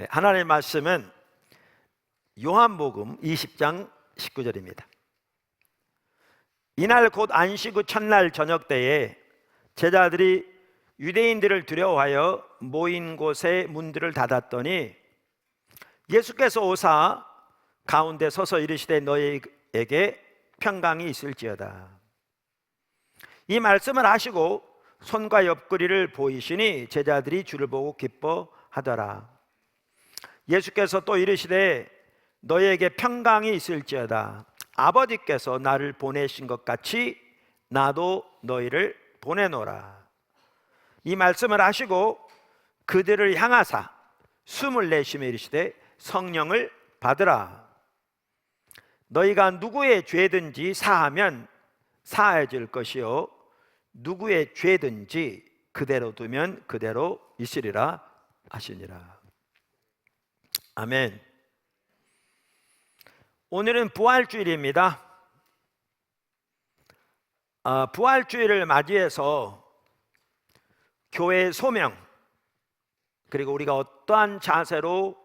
하나님의 말씀은 요한복음 20장 19절입니다. 이날 곧 안식 후 첫날 저녁 때에 제자들이 유대인들을 두려워하여 모인 곳에 문들을 닫았더니 예수께서 오사 가운데 서서 이르시되 너희에게 평강이 있을지어다. 이 말씀을 하시고 손과 옆구리를 보이시니 제자들이 주를 보고 기뻐하더라. 예수께서 또 이르시되 너희에게 평강이 있을지어다. 아버지께서 나를 보내신 것 같이 나도 너희를 보내노라. 이 말씀을 하시고 그들을 향하사 숨을 내쉬며 이르시되 성령을 받으라. 너희가 누구의 죄든지 사하면 사해질 것이요 누구의 죄든지 그대로 두면 그대로 있으리라 하시니라. 아멘. 오늘은 부활주일입니다. 부활주일을 맞이해서 교회의 소명, 그리고 우리가 어떠한 자세로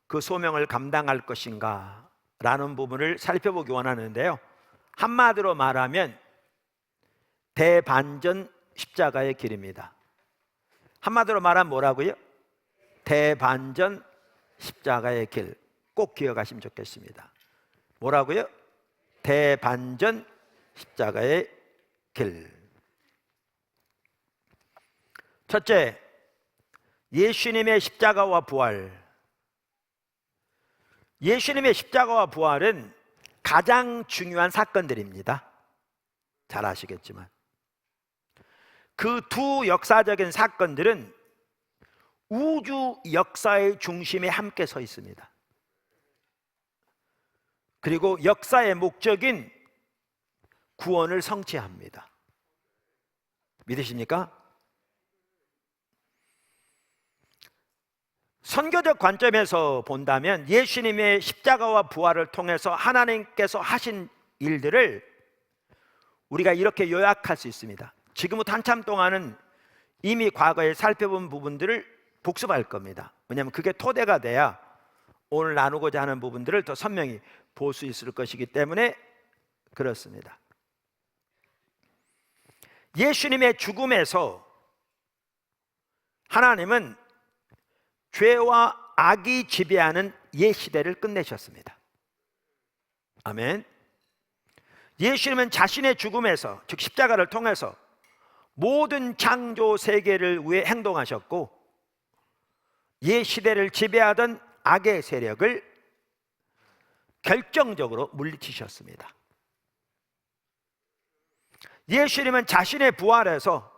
그 소명을 감당할 것인가 라는 부분을 살펴보기 원하는데요, 한마디로 말하면 대반전 십자가의 길입니다. 한마디로 말하면 뭐라고요? 대반전 십자가의 길. 꼭 기억하시면 좋겠습니다. 뭐라고요? 대반전 십자가의 길. 첫째, 예수님의 십자가와 부활. 예수님의 십자가와 부활은 가장 중요한 사건들입니다. 잘 아시겠지만 그 두 역사적인 사건들은 우주 역사의 중심에 함께 서 있습니다. 그리고 역사의 목적인 구원을 성취합니다. 믿으십니까? 선교적 관점에서 본다면 예수님의 십자가와 부활을 통해서 하나님께서 하신 일들을 우리가 이렇게 요약할 수 있습니다. 지금부터 한참 동안은 이미 과거에 살펴본 부분들을 복습할 겁니다. 왜냐하면 그게 토대가 돼야 오늘 나누고자 하는 부분들을 더 선명히 볼 수 있을 것이기 때문에 그렇습니다. 예수님의 죽음에서 하나님은 죄와 악이 지배하는 옛 시대를 끝내셨습니다. 아멘. 예수님은 자신의 죽음에서, 즉 십자가를 통해서 모든 창조 세계를 위해 행동하셨고 옛 시대를 지배하던 악의 세력을 결정적으로 물리치셨습니다. 예수님은 자신의 부활에서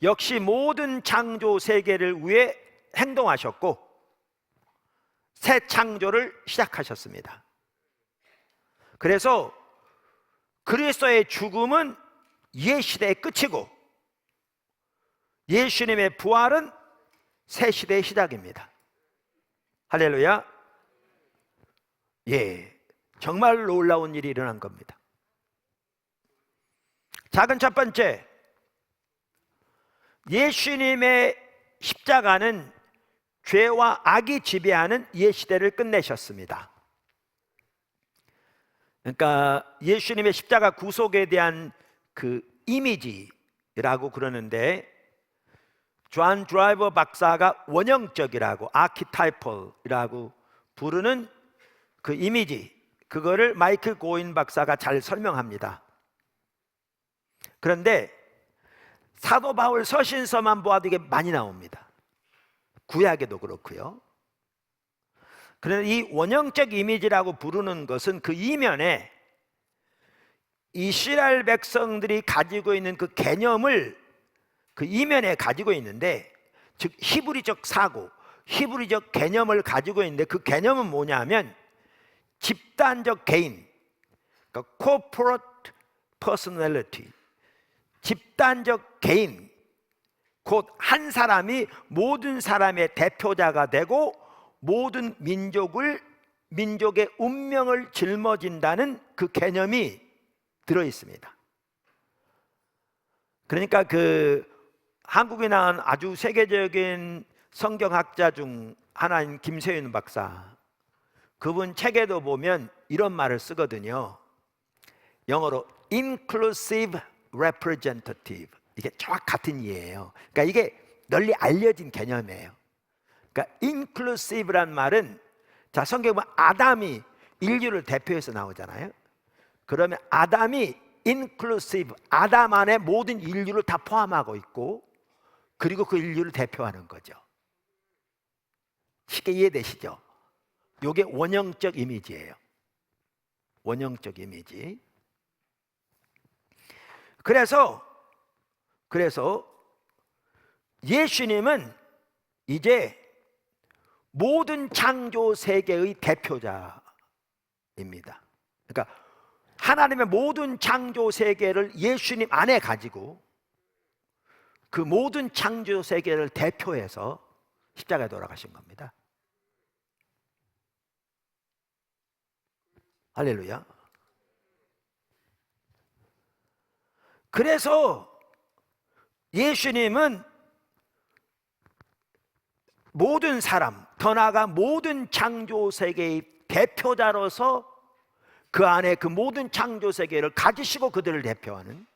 역시 모든 창조 세계를 위해 행동하셨고 새 창조를 시작하셨습니다. 그래서 그리스도의 죽음은 옛 시대의 끝이고 예수님의 부활은 새 시대의 시작입니다. 할렐루야. 정말 놀라운 일이 일어난 겁니다. 작은 첫 번째, 예수님의 십자가는 죄와 악이 지배하는 옛 시대를 끝내셨습니다. 그러니까 예수님의 십자가 구속에 대한 그 이미지라고 그러는데, 존 드라이버 박사가 원형적이라고, 아키타이플이라고 부르는 그 이미지, 그거를 마이클 고인 박사가 잘 설명합니다. 그런데 사도 바울 서신서만 보아도 이게 많이 나옵니다. 구약에도 그렇고요. 그런데 이 원형적 이미지라고 부르는 것은 그 이면에 이스라엘 백성들이 가지고 있는 그 개념을 그 이면에 가지고 있는데, 즉 히브리적 사고, 히브리적 개념을 가지고 있는데, 그 개념은 뭐냐면 집단적 개인, 그러니까 corporate personality, 집단적 개인, 곧 한 사람이 모든 사람의 대표자가 되고 모든 민족의 운명을 짊어진다는 그 개념이 들어 있습니다. 그러니까 그 한국에 나온 아주 세계적인 성경학자 중 하나인 김세윤 박사, 그분 책에도 보면 이런 말을 쓰거든요. 영어로 inclusive representative. 이게 정확 같은 이해예요. 그러니까 이게 널리 알려진 개념이에요. 그러니까 inclusive란 말은, 자, 성경에 보면 아담이 인류를 대표해서 나오잖아요. 그러면 아담이 inclusive, 아담 안에 모든 인류를 다 포함하고 있고, 그리고 그 인류를 대표하는 거죠. 쉽게 이해되시죠? 이게 원형적 이미지예요. 원형적 이미지. 그래서 예수님은 이제 모든 창조 세계의 대표자입니다. 그러니까 하나님의 모든 창조 세계를 예수님 안에 가지고 그 모든 창조 세계를 대표해서 십자가에 돌아가신 겁니다. 할렐루야. 그래서 예수님은 모든 사람, 더 나아가 모든 창조 세계의 대표자로서 그 안에 그 모든 창조 세계를 가지시고 그들을 대표하는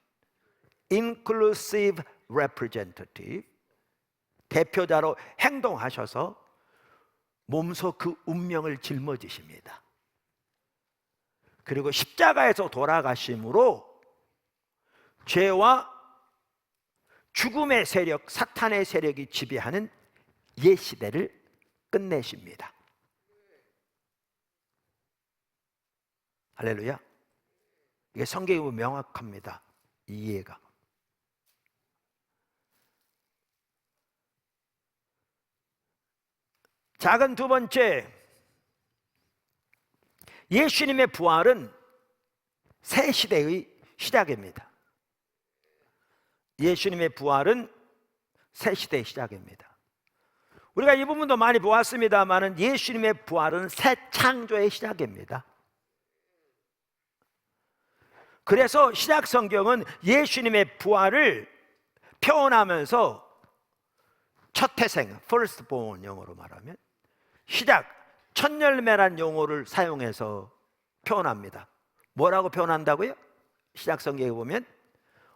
inclusive representative, 대표자로 행동하셔서 몸소 그 운명을 짊어지십니다. 그리고 십자가에서 돌아가심으로 죄와 죽음의 세력, 사탄의 세력이 지배하는 옛 시대를 끝내십니다. 할렐루야. 이게 성경에 보면 명확합니다. 이해가. 작은 두 번째, 예수님의 부활은 새 시대의 시작입니다. 예수님의 부활은 새 시대의 시작입니다. 우리가 이 부분도 많이 보았습니다만 예수님의 부활은 새 창조의 시작입니다. 그래서 신약 성경은 예수님의 부활을 표현하면서 첫 태생, firstborn 영어로 말하면 시작, 첫 열매란 용어를 사용해서 표현합니다. 뭐라고 표현한다고요? 신약 성경에 보면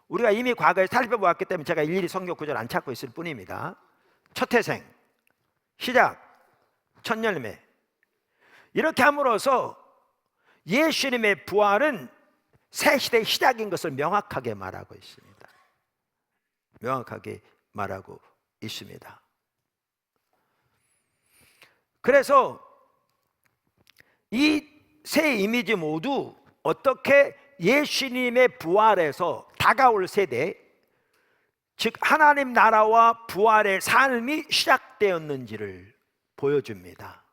우리가 이미 과거에 살펴보았기 때문에 제가 일일이 성경 구절 안 찾고 있을 뿐입니다. 첫 태생, 시작, 첫 열매. 이렇게 함으로써 예수님의 부활은 새 시대의 시작인 것을 명확하게 말하고 있습니다. 명확하게 말하고 있습니다. 그래서 이 세 이미지 모두 어떻게 예수님의 부활에서 다가올 세대, 즉 하나님 나라와 부활의 삶이 시작되었는지를 보여줍니다.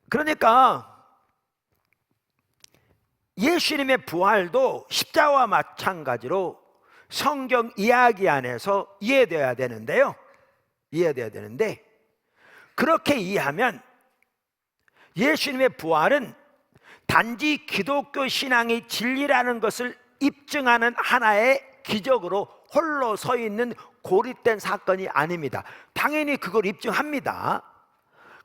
그러니까 예수님의 부활도 십자가와 마찬가지로 성경 이야기 안에서 이해되어야 되는데요. 이해되어야 되는데, 그렇게 이해하면 예수님의 부활은 단지 기독교 신앙이 진리라는 것을 입증하는 하나의 기적으로 홀로 서 있는 고립된 사건이 아닙니다. 당연히 그걸 입증합니다.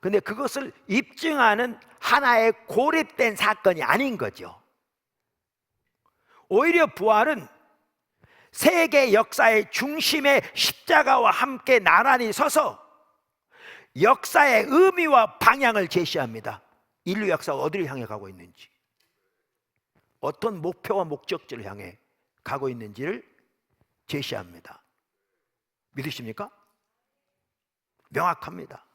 근데 그것을 입증하는 하나의 고립된 사건이 아닌 거죠. 오히려 부활은 세계 역사의 중심에 십자가와 함께 나란히 서서 역사의 의미와 방향을 제시합니다. 인류 역사가 어디를 향해 가고 있는지, 어떤 목표와 목적지를 향해 가고 있는지를 제시합니다. 믿으십니까? 명확합니다.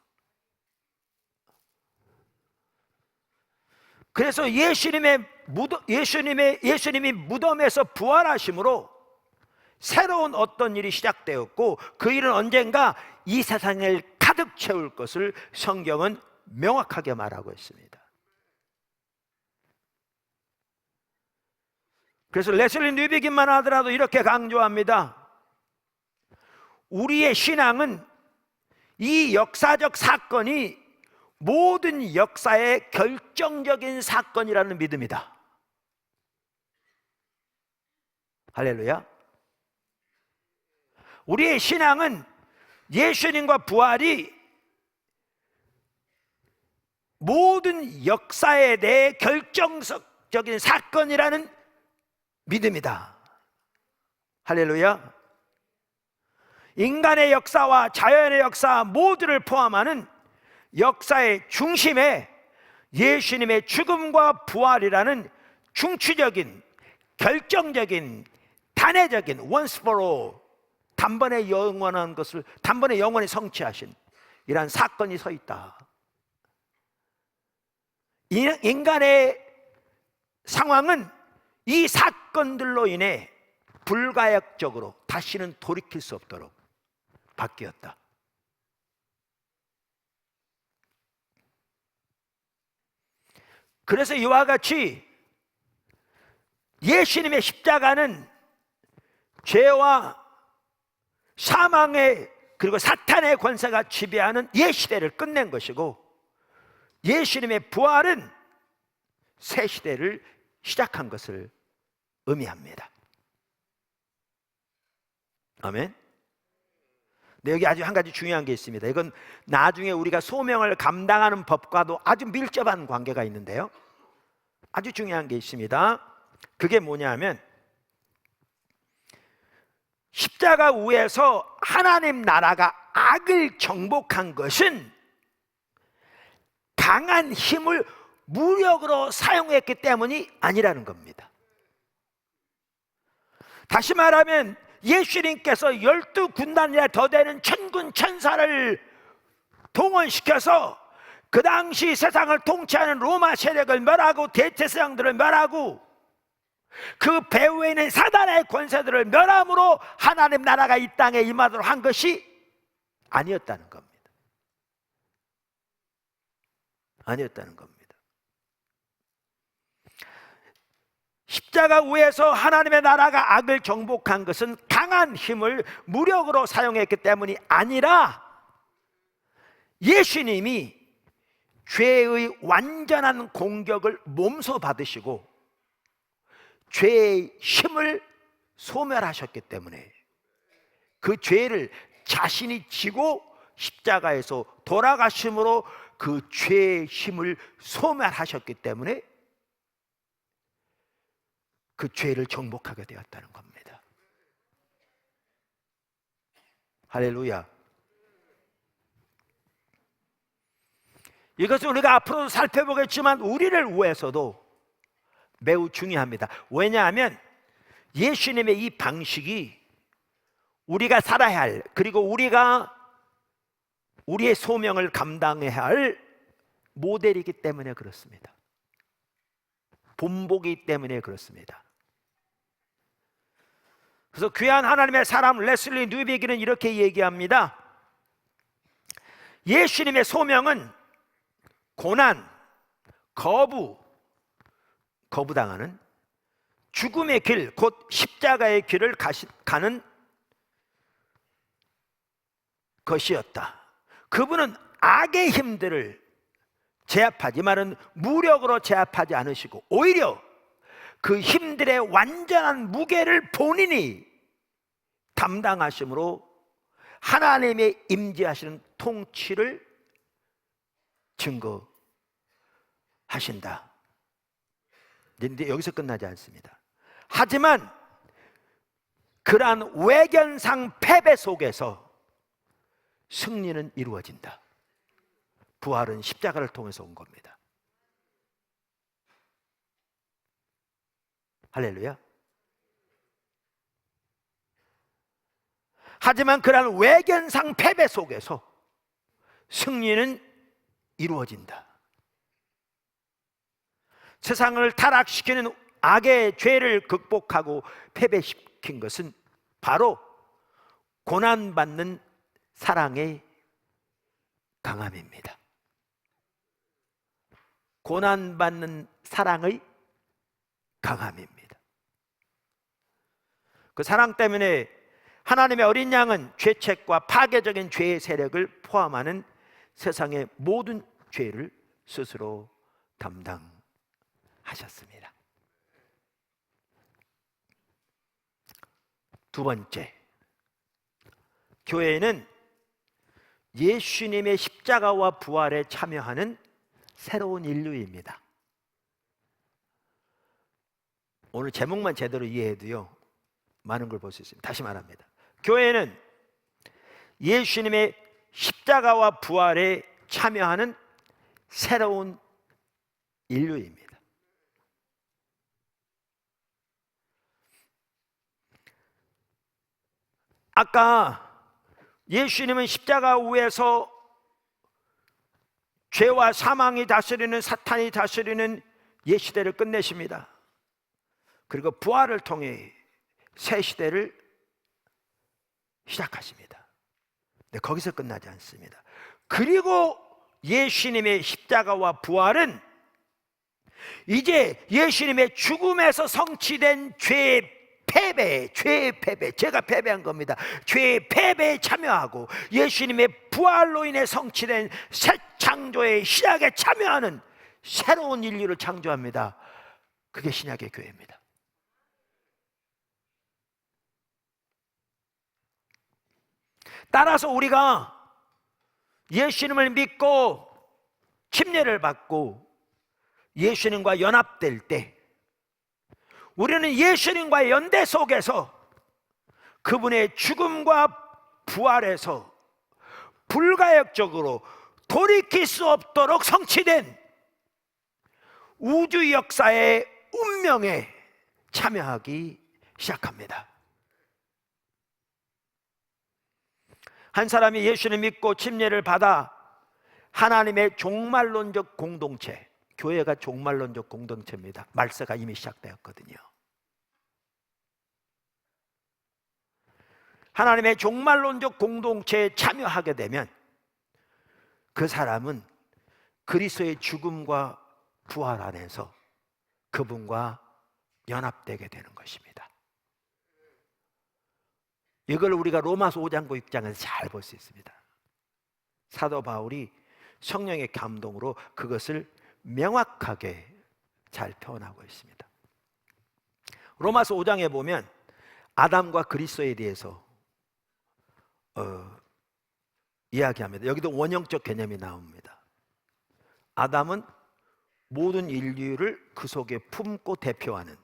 그래서 예수님이 무덤에서 부활하심으로 새로운 어떤 일이 시작되었고, 그 일은 언젠가 이 세상을 가득 채울 것을 성경은 명확하게 말하고 있습니다. 그래서 레슬리 뉴비긴만 하더라도 이렇게 강조합니다. 우리의 신앙은 이 역사적 사건이 모든 역사의 결정적인 사건이라는 믿음이다. 할렐루야. 우리의 신앙은 예수님과 부활이 모든 역사에 대해 결정적인 사건이라는 믿음이다. 할렐루야. 인간의 역사와 자연의 역사 모두를 포함하는 역사의 중심에 예수님의 죽음과 부활이라는 중추적인, 결정적인, 단회적인 once for all, 단번에 영원한 것을 단번에 영원히 성취하신 이러한 사건이 서 있다. 인간의 상황은 이 사건들로 인해 불가역적으로 다시는 돌이킬 수 없도록 바뀌었다. 그래서 이와 같이 예수님의 십자가는 죄와 사망의 그리고 사탄의 권세가 지배하는 옛 시대를 끝낸 것이고, 예수님의 부활은 새 시대를 시작한 것을 의미합니다. 아멘. 근데 여기 아주 한 가지 중요한 게 있습니다. 이건 나중에 우리가 소명을 감당하는 법과도 아주 밀접한 관계가 있는데요, 아주 중요한 게 있습니다. 그게 뭐냐면, 십자가 위에서 하나님 나라가 악을 정복한 것은 강한 힘을 무력으로 사용했기 때문이 아니라는 겁니다. 다시 말하면 예수님께서 12군단이나 더 되는 천군 천사를 동원시켜서 그 당시 세상을 통치하는 로마 세력을 멸하고 대제사장들을 멸하고 그 배후에 있는 사단의 권세들을 멸함으로 하나님 나라가 이 땅에 임하도록 한 것이 아니었다는 겁니다. 아니었다는 겁니다. 십자가 위에서 하나님의 나라가 악을 정복한 것은 강한 힘을 무력으로 사용했기 때문이 아니라 예수님이 죄의 완전한 공격을 몸소 받으시고 죄의 힘을 소멸하셨기 때문에, 그 죄를 자신이 지고 십자가에서 돌아가심으로 그 죄의 힘을 소멸하셨기 때문에 그 죄를 정복하게 되었다는 겁니다. 할렐루야. 이것은 우리가 앞으로도 살펴보겠지만 우리를 위해서도 매우 중요합니다. 왜냐하면 예수님의 이 방식이 우리가 살아야 할, 그리고 우리가 우리의 소명을 감당해야 할 모델이기 때문에 그렇습니다. 본보기 때문에 그렇습니다. 그래서 귀한 하나님의 사람 레슬리 뉴비기는 이렇게 얘기합니다. 예수님의 소명은 고난, 거부당하는 죽음의 길, 곧 십자가의 길을 가는 것이었다. 그분은 악의 힘들을 제압하지, 말은 무력으로 제압하지 않으시고 오히려 그 힘들의 완전한 무게를 본인이 담당하심으로 하나님의 임재하시는 통치를 증거하신다. 그런데 여기서 끝나지 않습니다. 하지만 그러한 외견상 패배 속에서 승리는 이루어진다. 부활은 십자가를 통해서 온 겁니다. 할렐루야. 하지만 그러한 외견상 패배 속에서 승리는 이루어진다. 세상을 타락시키는 악의 죄를 극복하고 패배시킨 것은 바로 고난받는 사랑의 강함입니다. 고난받는 사랑의 강함입니다. 그 사랑 때문에 하나님의 어린 양은 죄책과 파괴적인 죄의 세력을 포함하는 세상의 모든 죄를 스스로 담당하셨습니다. 두 번째, 교회는 예수님의 십자가와 부활에 참여하는 새로운 인류입니다. 오늘 제목만 제대로 이해해도요, 많은 걸 볼 수 있습니다. 다시 말합니다. 교회는 예수님의 십자가와 부활에 참여하는 새로운 인류입니다. 아까 예수님은 십자가 위에서 죄와 사망이 다스리는, 사탄이 다스리는 옛시대를 끝내십니다. 그리고 부활을 통해 새 시대를 시작하십니다. 네, 거기서 끝나지 않습니다. 그리고 예수님의 십자가와 부활은 이제 예수님의 죽음에서 성취된 죄의 패배, 제가 패배한 겁니다. 죄의 패배에 참여하고 예수님의 부활로 인해 성취된 새 창조의 시작에 참여하는 새로운 인류를 창조합니다. 그게 신약의 교회입니다. 따라서 우리가 예수님을 믿고 침례를 받고 예수님과 연합될 때 우리는 예수님과의 연대 속에서 그분의 죽음과 부활에서 불가역적으로 돌이킬 수 없도록 성취된 우주 역사의 운명에 참여하기 시작합니다. 한 사람이 예수를 믿고 침례를 받아 하나님의 종말론적 공동체, 교회가 종말론적 공동체입니다. 말세가 이미 시작되었거든요. 하나님의 종말론적 공동체에 참여하게 되면 그 사람은 그리스도의 죽음과 부활 안에서 그분과 연합되게 되는 것입니다. 이걸 우리가 로마서 5장 6장에서 잘 볼 수 있습니다. 사도 바울이 성령의 감동으로 그것을 명확하게 잘 표현하고 있습니다. 로마서 5장에 보면 아담과 그리스도에 대해서 이야기합니다. 여기도 원형적 개념이 나옵니다. 아담은 모든 인류를 그 속에 품고 대표하는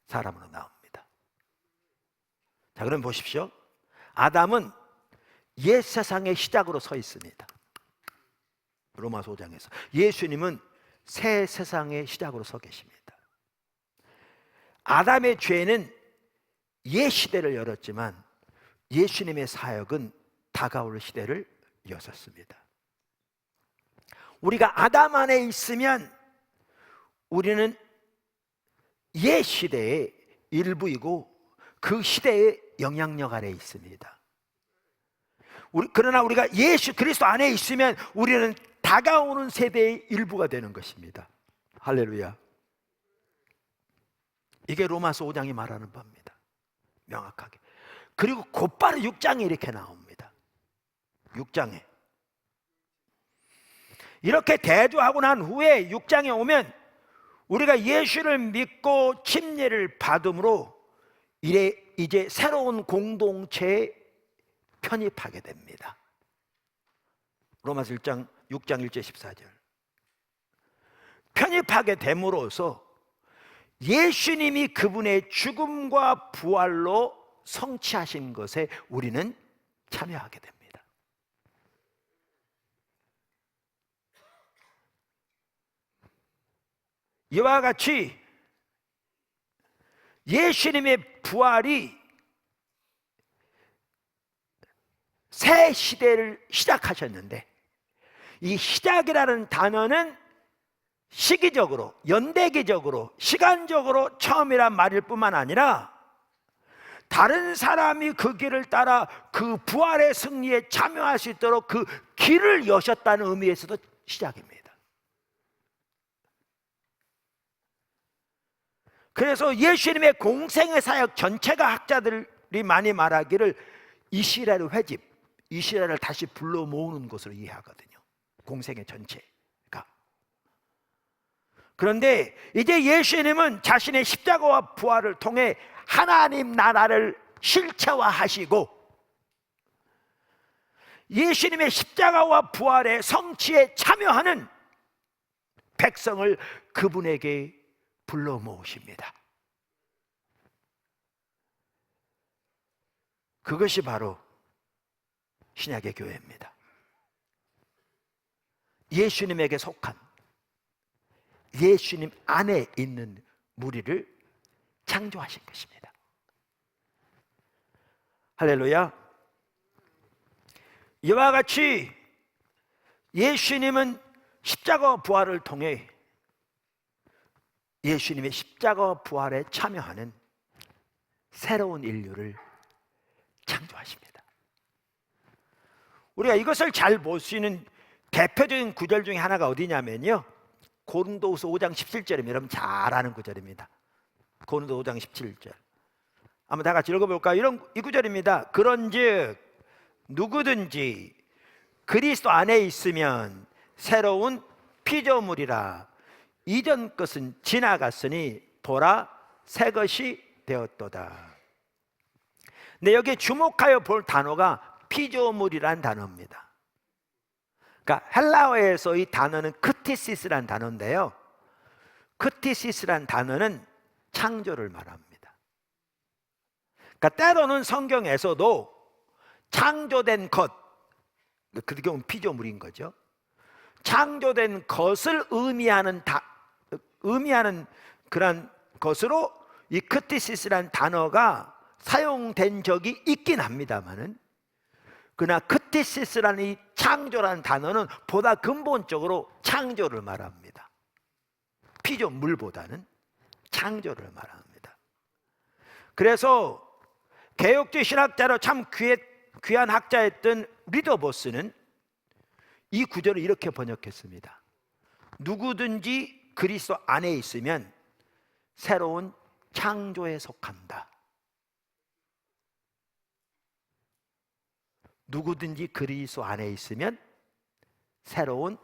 사람으로 나옵니다. 자, 그럼 보십시오. 아담은 옛 세상의 시작으로 서 있습니다. 로마서 5장에서 예수님은 새 세상의 시작으로 서 계십니다. 아담의 죄는 옛 시대를 열었지만 예수님의 사역은 다가올 시대를 여셨습니다. 우리가 아담 안에 있으면 우리는 옛 시대의 일부이고 그 시대의 영향력 아래에 있습니다. 그러나 우리가 예수 그리스도 안에 있으면 우리는 다가오는 세대의 일부가 되는 것입니다. 할렐루야. 이게 로마서 5장이 말하는 바입니다. 명확하게. 그리고 곧바로 6장에 이렇게 나옵니다. 6장에 이렇게 대조하고 난 후에 6장에 오면 우리가 예수를 믿고 침례를 받음으로 이제 새로운 공동체에 편입하게 됩니다. 로마서 6장 1절 14절. 편입하게 됨으로써 예수님이 그분의 죽음과 부활로 성취하신 것에 우리는 참여하게 됩니다. 이와 같이 예수님의 부활이 새 시대를 시작하셨는데 이 시작이라는 단어는 시기적으로, 연대기적으로, 시간적으로 처음이란 말일 뿐만 아니라 다른 사람이 그 길을 따라 그 부활의 승리에 참여할 수 있도록 그 길을 여셨다는 의미에서도 시작입니다. 그래서 예수님의 공생의 사역 전체가 학자들이 많이 말하기를 이스라엘 회집, 이스라엘을 다시 불러 모으는 것으로 이해하거든요. 공생의 전체가. 그런데 이제 예수님은 자신의 십자가와 부활을 통해 하나님 나라를 실체화하시고 예수님의 십자가와 부활의 성취에 참여하는 백성을 그분에게 불러 모으십니다. 그것이 바로 신약의 교회입니다. 예수님에게 속한, 예수님 안에 있는 무리를 창조하신 것입니다. 할렐루야. 이와 같이 예수님은 십자가 부활을 통해 예수님의 십자가 부활에 참여하는 새로운 인류를 창조하십니다. 우리가 이것을 잘 볼 수 있는 대표적인 구절 중에 하나가 어디냐면요, 고린도후서 5장 17절입니다. 여러분 잘 아는 구절입니다. 고린도 5장 17절. 한번 다 같이 읽어볼까요? 이 구절입니다. 그런즉 누구든지 그리스도 안에 있으면 새로운 피조물이라. 이전 것은 지나갔으니 보라 새 것이 되었도다. 근데 여기에 주목하여 볼 단어가 피조물이란 단어입니다. 그러니까 헬라어에서 이 단어는 크티시스란 단어인데요, 크티시스란 단어는 창조를 말합니다. 그러니까 때로는 성경에서도 창조된 것, 그 경우는 피조물인 거죠. 창조된 것을 의미하는 그런 것으로 이 크티시스란 단어가 사용된 적이 있긴 합니다만은, 그러나 크티시스라는 이 창조라는 단어는 보다 근본적으로 창조를 말합니다. 피조물보다는 창조를 말합니다. 그래서 개혁주의 신학자로 참 귀한 학자였던 리더보스는 이 구절을 이렇게 번역했습니다. 누구든지 그리스도 안에 있으면 새로운 창조에 속한다. 누구든지 그리스도 안에 있으면 새로운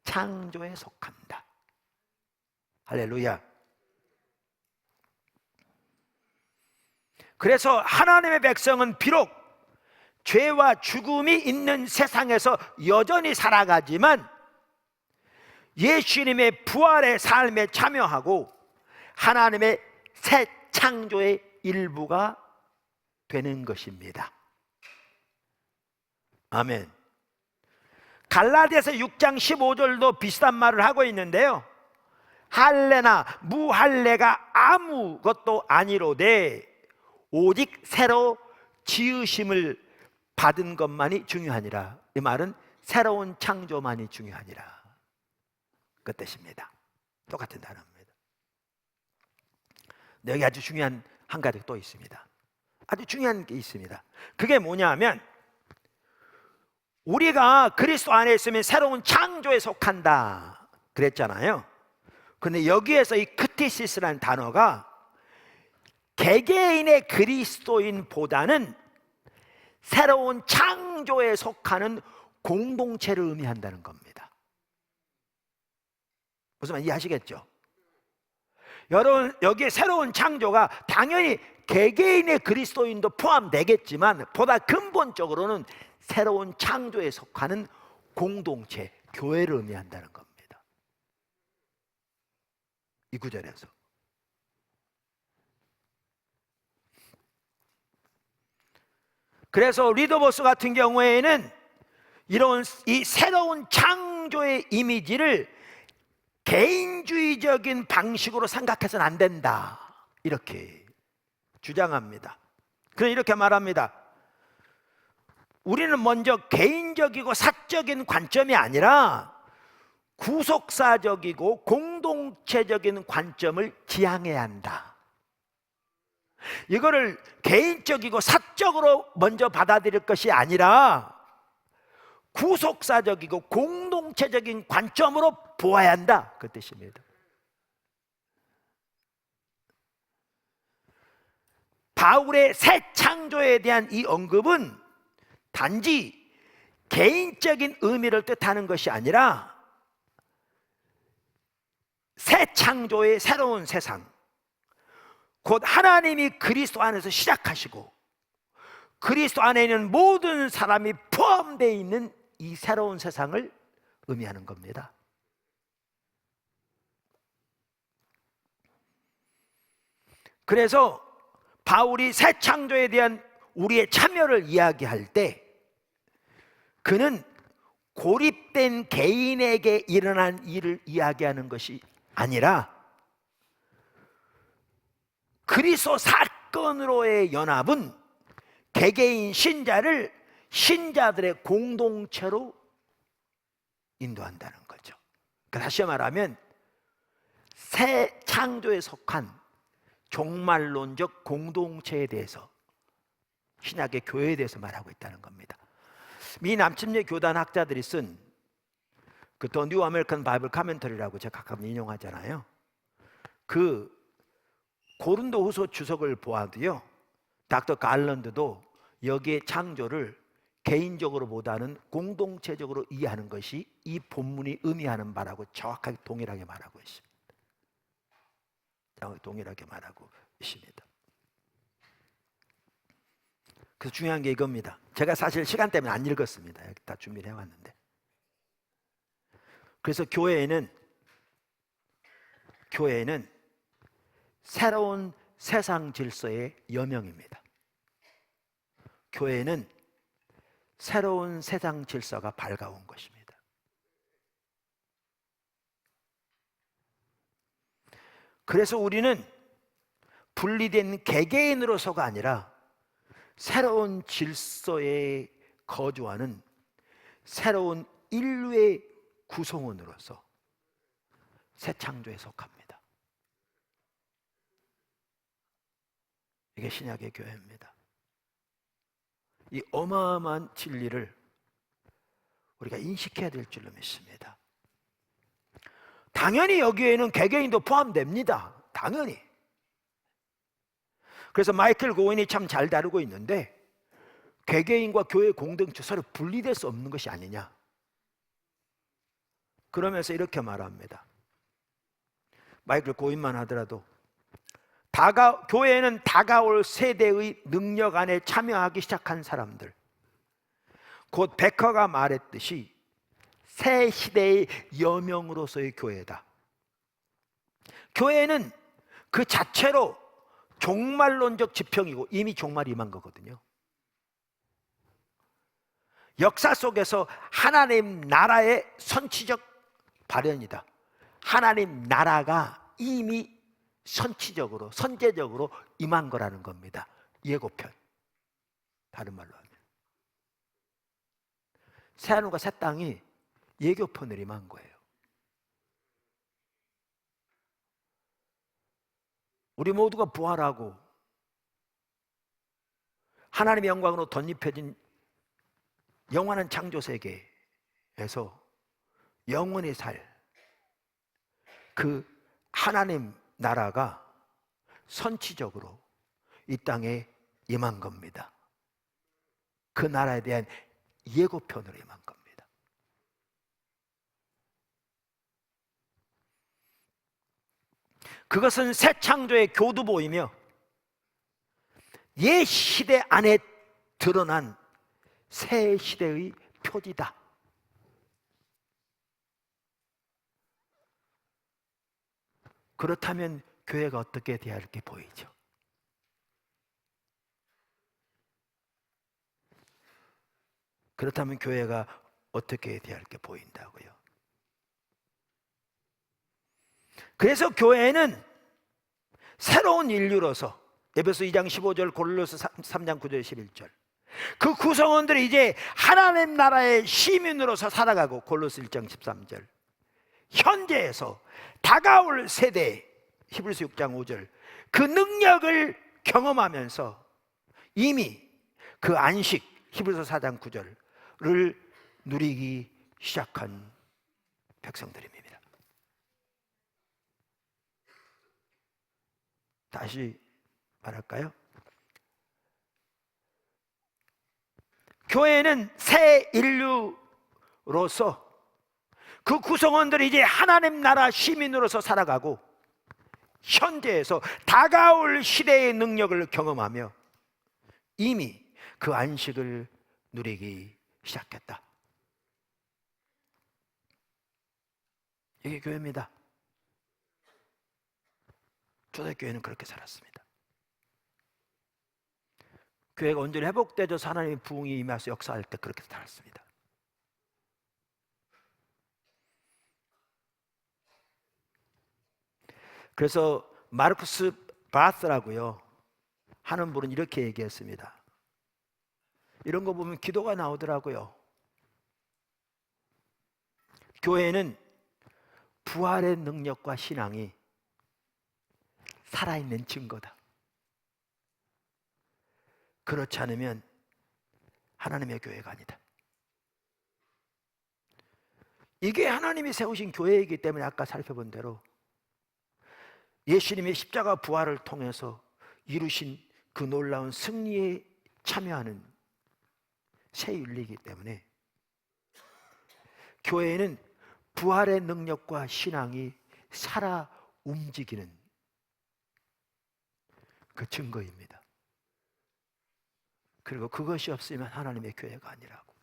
창조에 속한다. 할렐루야. 그래서 하나님의 백성은 비록 죄와 죽음이 있는 세상에서 여전히 살아가지만 예수님의 부활의 삶에 참여하고 하나님의 새 창조의 일부가 되는 것입니다. 아멘. 갈라디아서 6장 15절도 비슷한 말을 하고 있는데요, 할례나 무할례가 아무것도 아니로되 오직 새로 지으심을 받은 것만이 중요하니라. 이 말은 새로운 창조만이 중요하니라, 그 뜻입니다. 똑같은 단어입니다. 여기 아주 중요한 한 가지 또 있습니다. 아주 중요한 게 있습니다. 그게 뭐냐면, 우리가 그리스도 안에 있으면 새로운 창조에 속한다 그랬잖아요. 그런데 여기에서 이 크티시스라는 단어가 개개인의 그리스도인보다는 새로운 창조에 속하는 공동체를 의미한다는 겁니다. 무슨 말 이해하시겠죠? 여러분, 여기에 새로운 창조가 당연히 개개인의 그리스도인도 포함되겠지만 보다 근본적으로는 새로운 창조에 속하는 공동체, 교회를 의미한다는 겁니다. 이 구절에서. 그래서 리더보스 같은 경우에는 이런 이 새로운 창조의 이미지를 개인주의적인 방식으로 생각해서는 안 된다, 이렇게 주장합니다. 그래서 이렇게 말합니다. 우리는 먼저 개인적이고 사적인 관점이 아니라 구속사적이고 공동체적인 관점을 지향해야 한다. 이거를 개인적이고 사적으로 먼저 받아들일 것이 아니라 구속사적이고 공동체적인 관점으로 보아야 한다, 그 뜻입니다. 바울의 새 창조에 대한 이 언급은 단지 개인적인 의미를 뜻하는 것이 아니라 새 창조의 새로운 세상, 곧 하나님이 그리스도 안에서 시작하시고 그리스도 안에 있는 모든 사람이 포함되어 있는 이 새로운 세상을 의미하는 겁니다. 그래서 바울이 새 창조에 대한 우리의 참여를 이야기할 때 그는 고립된 개인에게 일어난 일을 이야기하는 것이 아니라 그리스도 사건으로의 연합은 개개인 신자를 신자들의 공동체로 인도한다는 거죠. 다시 말하면 새 창조에 속한 종말론적 공동체에 대해서, 신약의 교회에 대해서 말하고 있다는 겁니다. 미 남침례 교단 학자들이 쓴 그 더 뉴 아메리칸 바이블 카멘터리라고 제가 가끔 인용하잖아요. 그 고린도후서 주석을 보아도요, 닥터 갈런드도 여기에 창조를 개인적으로보다는 공동체적으로 이해하는 것이 이 본문이 의미하는 바라고 정확하게 동일하게 말하고 있습니다. 동일하게 말하고 있습니다. 그래서 중요한 게 이겁니다. 제가 사실 시간 때문에 안 읽었습니다. 여기 다 준비를 해왔는데, 그래서 교회에는 새로운 세상 질서의 여명입니다. 교회는 새로운 세상 질서가 밝아온 것입니다. 그래서 우리는 분리된 개개인으로서가 아니라 새로운 질서에 거주하는 새로운 인류의 구성원으로서 새 창조에 속합니다. 이게 신약의 교회입니다. 이 어마어마한 진리를 우리가 인식해야 될 줄로 믿습니다. 당연히 여기에는 개개인도 포함됩니다. 당연히. 그래서 마이클 고인이 참 잘 다루고 있는데, 개개인과 교회 공동체 서로 분리될 수 없는 것이 아니냐, 그러면서 이렇게 말합니다. 마이클 고인만 하더라도 교회에는 다가올 세대의 능력 안에 참여하기 시작한 사람들, 곧 베커가 말했듯이 새 시대의 여명으로서의 교회다. 교회는 그 자체로 종말론적 지평이고 이미 종말이 임한 거거든요. 역사 속에서 하나님 나라의 선치적 발현이다. 하나님 나라가 이미 선치적으로, 선제적으로 임한 거라는 겁니다. 예고편. 다른 말로 하면 새하늘과 새 땅이 예고편을 임한 거예요. 우리 모두가 부활하고 하나님의 영광으로 덧입혀진 영원한 창조 세계에서 영원히 살 그 하나님 나라가 선치적으로 이 땅에 임한 겁니다. 그 나라에 대한 예고편으로 임한 겁니다. 그것은 새 창조의 교두보이며 옛 시대 안에 드러난 새 시대의 표지다. 그렇다면 교회가 어떻게 돼야 할 게 보이죠? 그렇다면 교회가 어떻게 돼야 할 게 보인다고요? 그래서 교회는 새로운 인류로서, 에베소 2장 15절, 고린도서 3장 9절 11절, 그 구성원들이 이제 하나님 나라의 시민으로서 살아가고, 골로새 1장 13절, 현재에서 다가올 세대, 히브리서 6장 5절, 그 능력을 경험하면서 이미 그 안식, 히브리서 4장 9절을 누리기 시작한 백성들입니다. 다시 말할까요? 교회는 새 인류로서 그 구성원들이 이제 하나님 나라 시민으로서 살아가고, 현재에서 다가올 시대의 능력을 경험하며 이미 그 안식을 누리기 시작했다. 이게 교회입니다. 초대교회는 그렇게 살았습니다. 교회가 온전히 회복되어서 하나님의 부흥이 임해서 역사할 때 그렇게 살았습니다. 그래서 마르쿠스 바스라고요 하는 분은 이렇게 얘기했습니다. 이런 거 보면 기도가 나오더라고요. 교회는 부활의 능력과 신앙이 살아있는 증거다. 그렇지 않으면 하나님의 교회가 아니다. 이게 하나님이 세우신 교회이기 때문에 아까 살펴본 대로 예수님의 십자가 부활을 통해서 이루신 그 놀라운 승리에 참여하는 새 윤리이기 때문에 교회에는 부활의 능력과 신앙이 살아 움직이는 그 증거입니다. 그리고 그것이 없으면 하나님의 교회가 아니라고.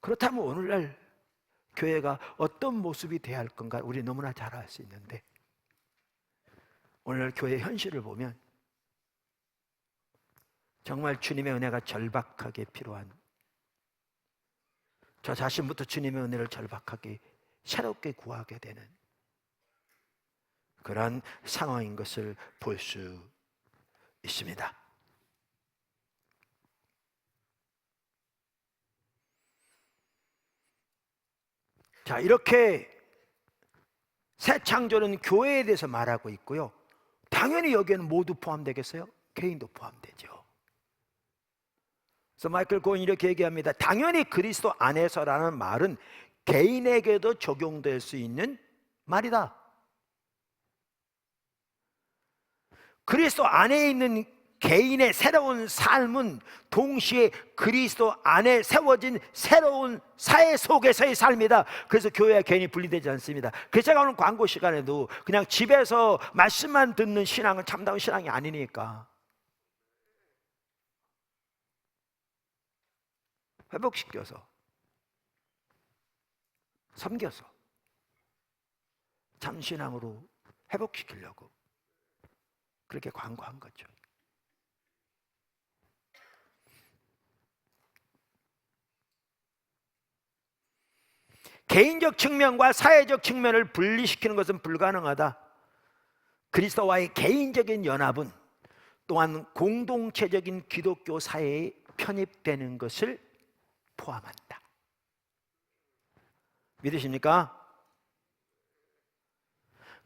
그렇다면 오늘날 교회가 어떤 모습이 되어야 할 건가 우리 너무나 잘 알 수 있는데, 오늘날 교회의 현실을 보면 정말 주님의 은혜가 절박하게 필요한, 저 자신부터 주님의 은혜를 절박하게 새롭게 구하게 되는 그런 상황인 것을 볼 수 있습니다. 자, 이렇게 새 창조는 교회에 대해서 말하고 있고요. 당연히 여기에는 모두 포함되겠어요? 개인도 포함되죠. 그래서 마이클 고인이 이렇게 얘기합니다. 당연히 그리스도 안에서라는 말은 개인에게도 적용될 수 있는 말이다. 그리스도 안에 있는 개인의 새로운 삶은 동시에 그리스도 안에 세워진 새로운 사회 속에서의 삶이다. 그래서 교회와 개인이 분리되지 않습니다. 그래서 제가 오늘 광고 시간에도 그냥 집에서 말씀만 듣는 신앙은 참다운 신앙이 아니니까 회복시켜서 섬겨서 참신앙으로 회복시키려고 그렇게 광고한 거죠. 개인적 측면과 사회적 측면을 분리시키는 것은 불가능하다. 그리스도와의 개인적인 연합은 또한 공동체적인 기독교 사회에 편입되는 것을 포함한다. 믿으십니까?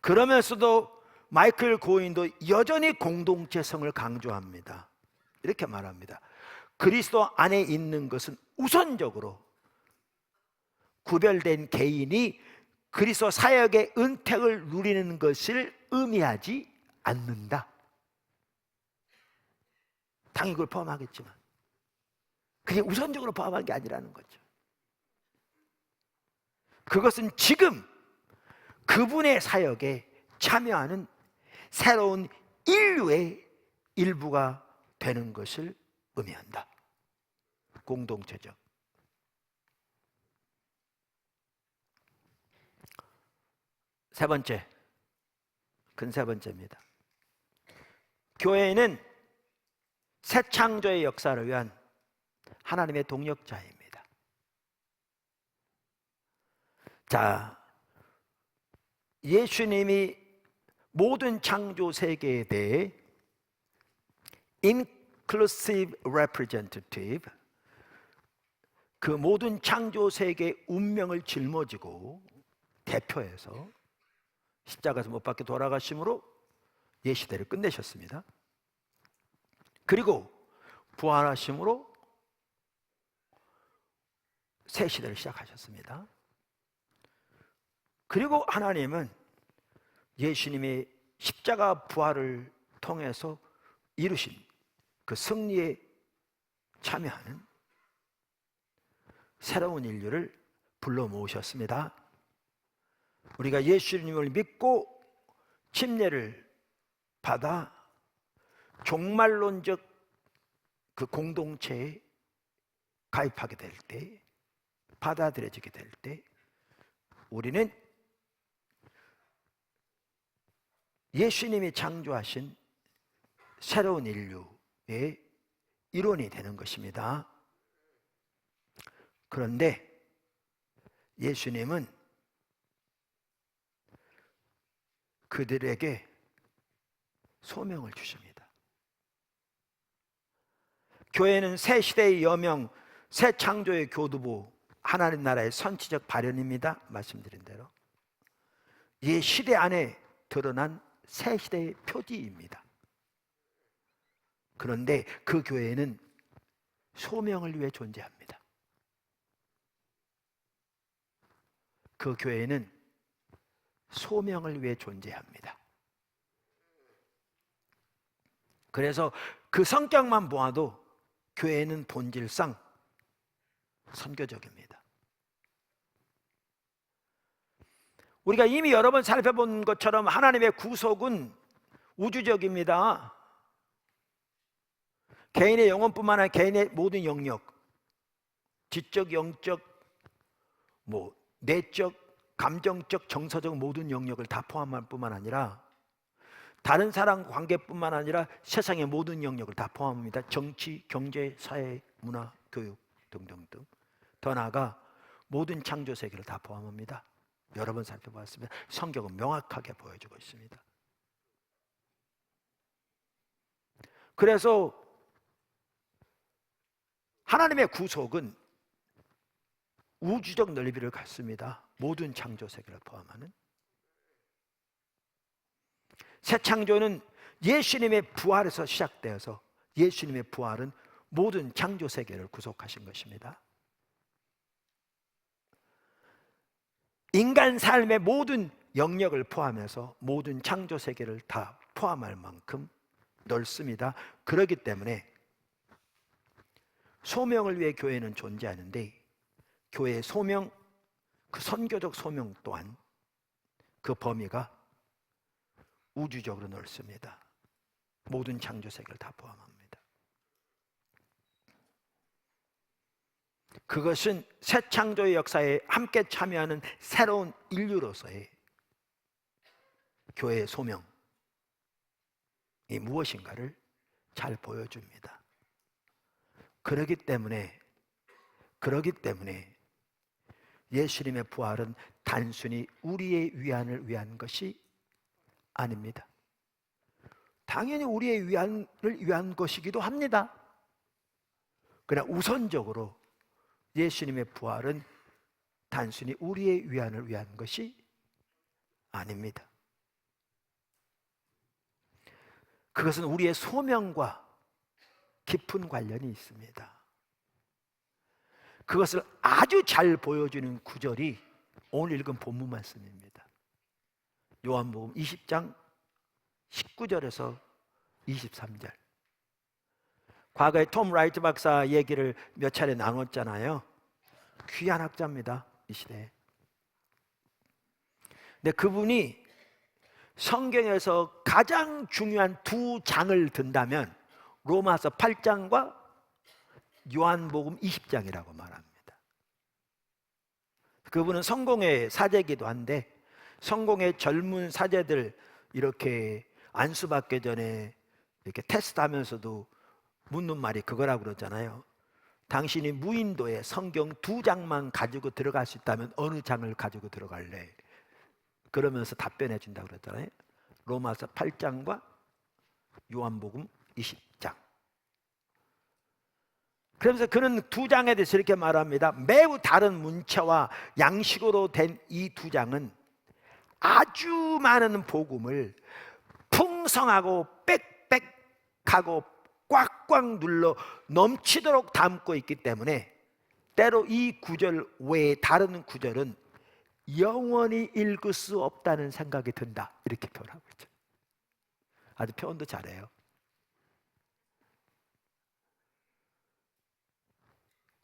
그러면서도 마이클 고인도 여전히 공동체성을 강조합니다. 이렇게 말합니다. 그리스도 안에 있는 것은 우선적으로 구별된 개인이 그리스도 사역의 은택을 누리는 것을 의미하지 않는다. 당연히 그걸 포함하겠지만 그게 우선적으로 포함한 게 아니라는 거죠. 그것은 지금 그분의 사역에 참여하는 새로운 인류의 일부가 되는 것을 의미한다. 공동체적. 세 번째, 근 세 번째입니다. 교회는 새 창조의 역사를 위한 하나님의 동력자입니다. 자, 예수님이 모든 창조 세계에 대해 inclusive representative, 그 모든 창조 세계의 운명을 짊어지고 대표해서 십자가에서 못 박혀 돌아가심으로 예시대를 끝내셨습니다. 그리고 부활하심으로 새 시대를 시작하셨습니다. 그리고 하나님은 예수님의 십자가 부활을 통해서 이루신 그 승리에 참여하는 새로운 인류를 불러 모으셨습니다. 우리가 예수님을 믿고 침례를 받아 종말론적 그 공동체에 가입하게 될 때, 받아들여지게 될 때, 우리는 예수님이 창조하신 새로운 인류의 일원이 되는 것입니다. 그런데 예수님은 그들에게 소명을 주십니다. 교회는 새 시대의 여명, 새 창조의 교두보, 하나님 나라의 선지적 발현입니다. 말씀드린 대로 이 시대 안에 드러난 새 시대의 표지입니다. 그런데 그 교회는 소명을 위해 존재합니다. 그 교회는 소명을 위해 존재합니다. 그래서 그 성격만 보아도 교회는 본질상 선교적입니다. 우리가 이미 여러 번 살펴본 것처럼 하나님의 구속은 우주적입니다. 개인의 영혼뿐만 아니라 개인의 모든 영역, 지적, 영적, 내적, 감정적, 정서적 모든 영역을 다 포함할 뿐만 아니라 다른 사람 관계뿐만 아니라 세상의 모든 영역을 다 포함합니다. 정치, 경제, 사회, 문화, 교육 등등등. 더 나아가 모든 창조 세계를 다 포함합니다. 여러 번 살펴봤습니다. 성경은 명확하게 보여주고 있습니다. 그래서 하나님의 구속은 우주적 넓이를 갖습니다. 모든 창조 세계를 포함하는. 새 창조는 예수님의 부활에서 시작되어서 예수님의 부활은 모든 창조 세계를 구속하신 것입니다. 인간 삶의 모든 영역을 포함해서 모든 창조 세계를 다 포함할 만큼 넓습니다. 그렇기 때문에 소명을 위해 교회는 존재하는데 교회의 소명, 그 선교적 소명 또한 그 범위가 우주적으로 넓습니다. 모든 창조 세계를 다 포함합니다. 그것은 새 창조의 역사에 함께 참여하는 새로운 인류로서의 교회의 소명이 무엇인가를 잘 보여줍니다. 그렇기 때문에 예수님의 부활은 단순히 우리의 위안을 위한 것이 아닙니다. 당연히 우리의 위안을 위한 것이기도 합니다. 그러나 우선적으로 예수님의 부활은 단순히 우리의 위안을 위한 것이 아닙니다. 그것은 우리의 소명과 깊은 관련이 있습니다. 그것을 아주 잘 보여주는 구절이 오늘 읽은 본문 말씀입니다. 요한복음 20장 19절에서 23절. 과거에 톰 라이트 박사 얘기를 몇 차례 나눴잖아요. 귀한 학자입니다, 이 시대에. 근데 그분이 성경에서 가장 중요한 두 장을 든다면 로마서 8장과 요한복음 20장이라고 말합니다. 그분은 성공의 사제이기도 한데 성공의 젊은 사제들 이렇게 안수받기 전에 이렇게 테스트하면서도 묻는 말이 그거라고 그러잖아요. 당신이 무인도에 성경 2장만 가지고 들어갈 수 있다면 어느 장을 가지고 들어갈래? 그러면서 답변해 준다고 그랬잖아요. 로마서 8장과 요한복음 20장. 그러면서 그는 2장에 대해서 이렇게 말합니다. 매우 다른 문체와 양식으로 된 이 2장은 아주 많은 복음을 풍성하고 빽빽하고 꽉꽉 눌러 넘치도록 담고 있기 때문에 때로 이 구절 외에 다른 구절은 영원히 읽을 수 없다는 생각이 든다, 이렇게 표현하고 있죠. 아주 표현도 잘해요.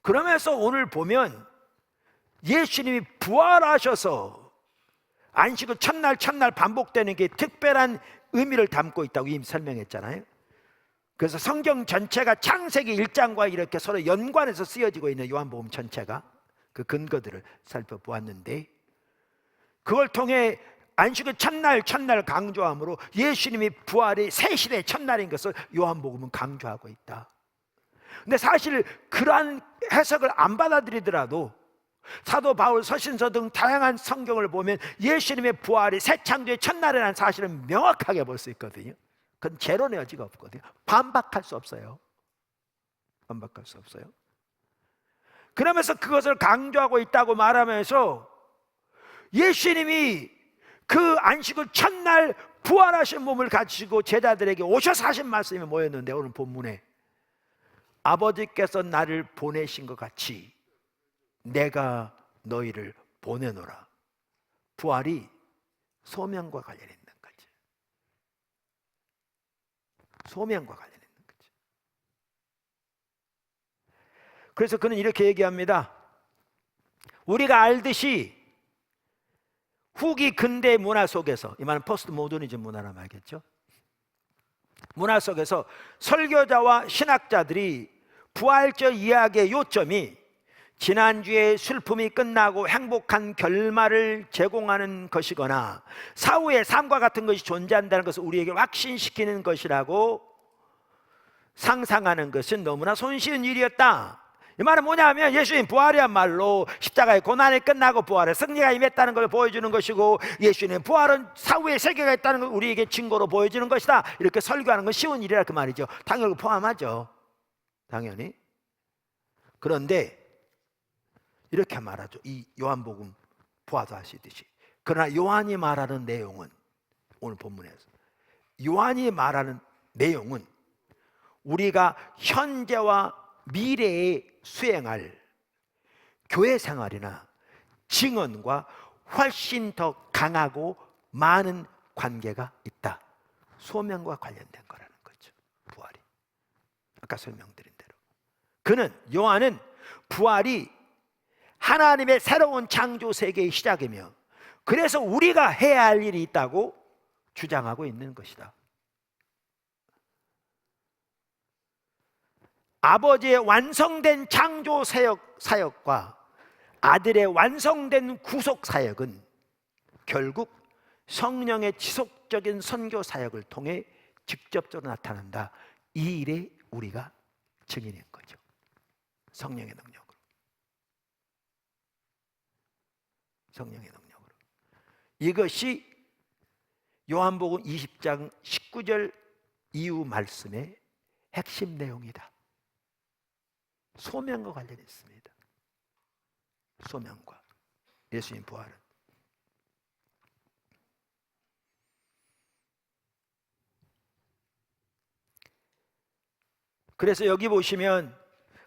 그러면서 오늘 보면 예수님이 부활하셔서 안식을 첫날 반복되는 게 특별한 의미를 담고 있다고 이미 설명했잖아요. 그래서 성경 전체가 창세기 1장과 이렇게 서로 연관해서 쓰여지고 있는 요한복음 전체가 그 근거들을 살펴보았는데, 그걸 통해 안식의 첫날 강조함으로 예수님이 부활의 새 시대의 첫날인 것을 요한복음은 강조하고 있다. 근데 사실 그러한 해석을 안 받아들이더라도 사도 바울, 서신서 등 다양한 성경을 보면 예수님의 부활이 새 창조의 첫날이라는 사실은 명확하게 볼 수 있거든요. 그건 제론의 여지가 없거든요. 반박할 수 없어요. 반박할 수 없어요. 그러면서 그것을 강조하고 있다고 말하면서 예수님이 그 안식을 첫날 부활하신 몸을 가지고 제자들에게 오셔서 하신 말씀이 뭐였는데, 오늘 본문에 아버지께서 나를 보내신 것 같이 내가 너희를 보내노라. 부활이 소명과 관련 있는 거지. 소명과 관련 있는 거지. 그래서 그는 이렇게 얘기합니다. 우리가 알듯이 후기 근대 문화 속에서, 이 말은 포스트 모더니즘 문화라 말겠죠. 문화 속에서 설교자와 신학자들이 부활절 이야기의 요점이 지난주에 슬픔이 끝나고 행복한 결말을 제공하는 것이거나 사후의 삶과 같은 것이 존재한다는 것을 우리에게 확신시키는 것이라고 상상하는 것은 너무나 손쉬운 일이었다. 이 말은 뭐냐면 예수님 부활이야말로 십자가의 고난이 끝나고 부활의 승리가 임했다는 걸 보여주는 것이고, 예수님의 부활은 사후의 세계가 있다는 걸 우리에게 증거로 보여주는 것이다. 이렇게 설교하는 건 쉬운 일이라 그 말이죠. 당연히 포함하죠. 당연히. 그런데 이렇게 말하죠. 이 요한복음 보아도 아시듯이. 그러나 요한이 말하는 내용은, 오늘 본문에서 요한이 말하는 내용은 우리가 현재와 미래에 수행할 교회 생활이나 증언과 훨씬 더 강하고 많은 관계가 있다. 소명과 관련된 거라는 거죠. 부활이. 아까 설명드린 대로. 요한은 부활이 하나님의 새로운 창조 세계의 시작이며, 그래서 우리가 해야 할 일이 있다고 주장하고 있는 것이다. 아버지의 완성된 창조 사역과 아들의 완성된 구속 사역은 결국 성령의 지속적인 선교 사역을 통해 직접적으로 나타난다. 이 일에 우리가 증인인 거죠. 성령의 능력으로. 성령의 능력으로. 이것이 요한복음 20장 19절 이후 말씀의 핵심 내용이다. 소명과 관련이 있습니다. 소명과 예수님 부활은. 그래서 여기 보시면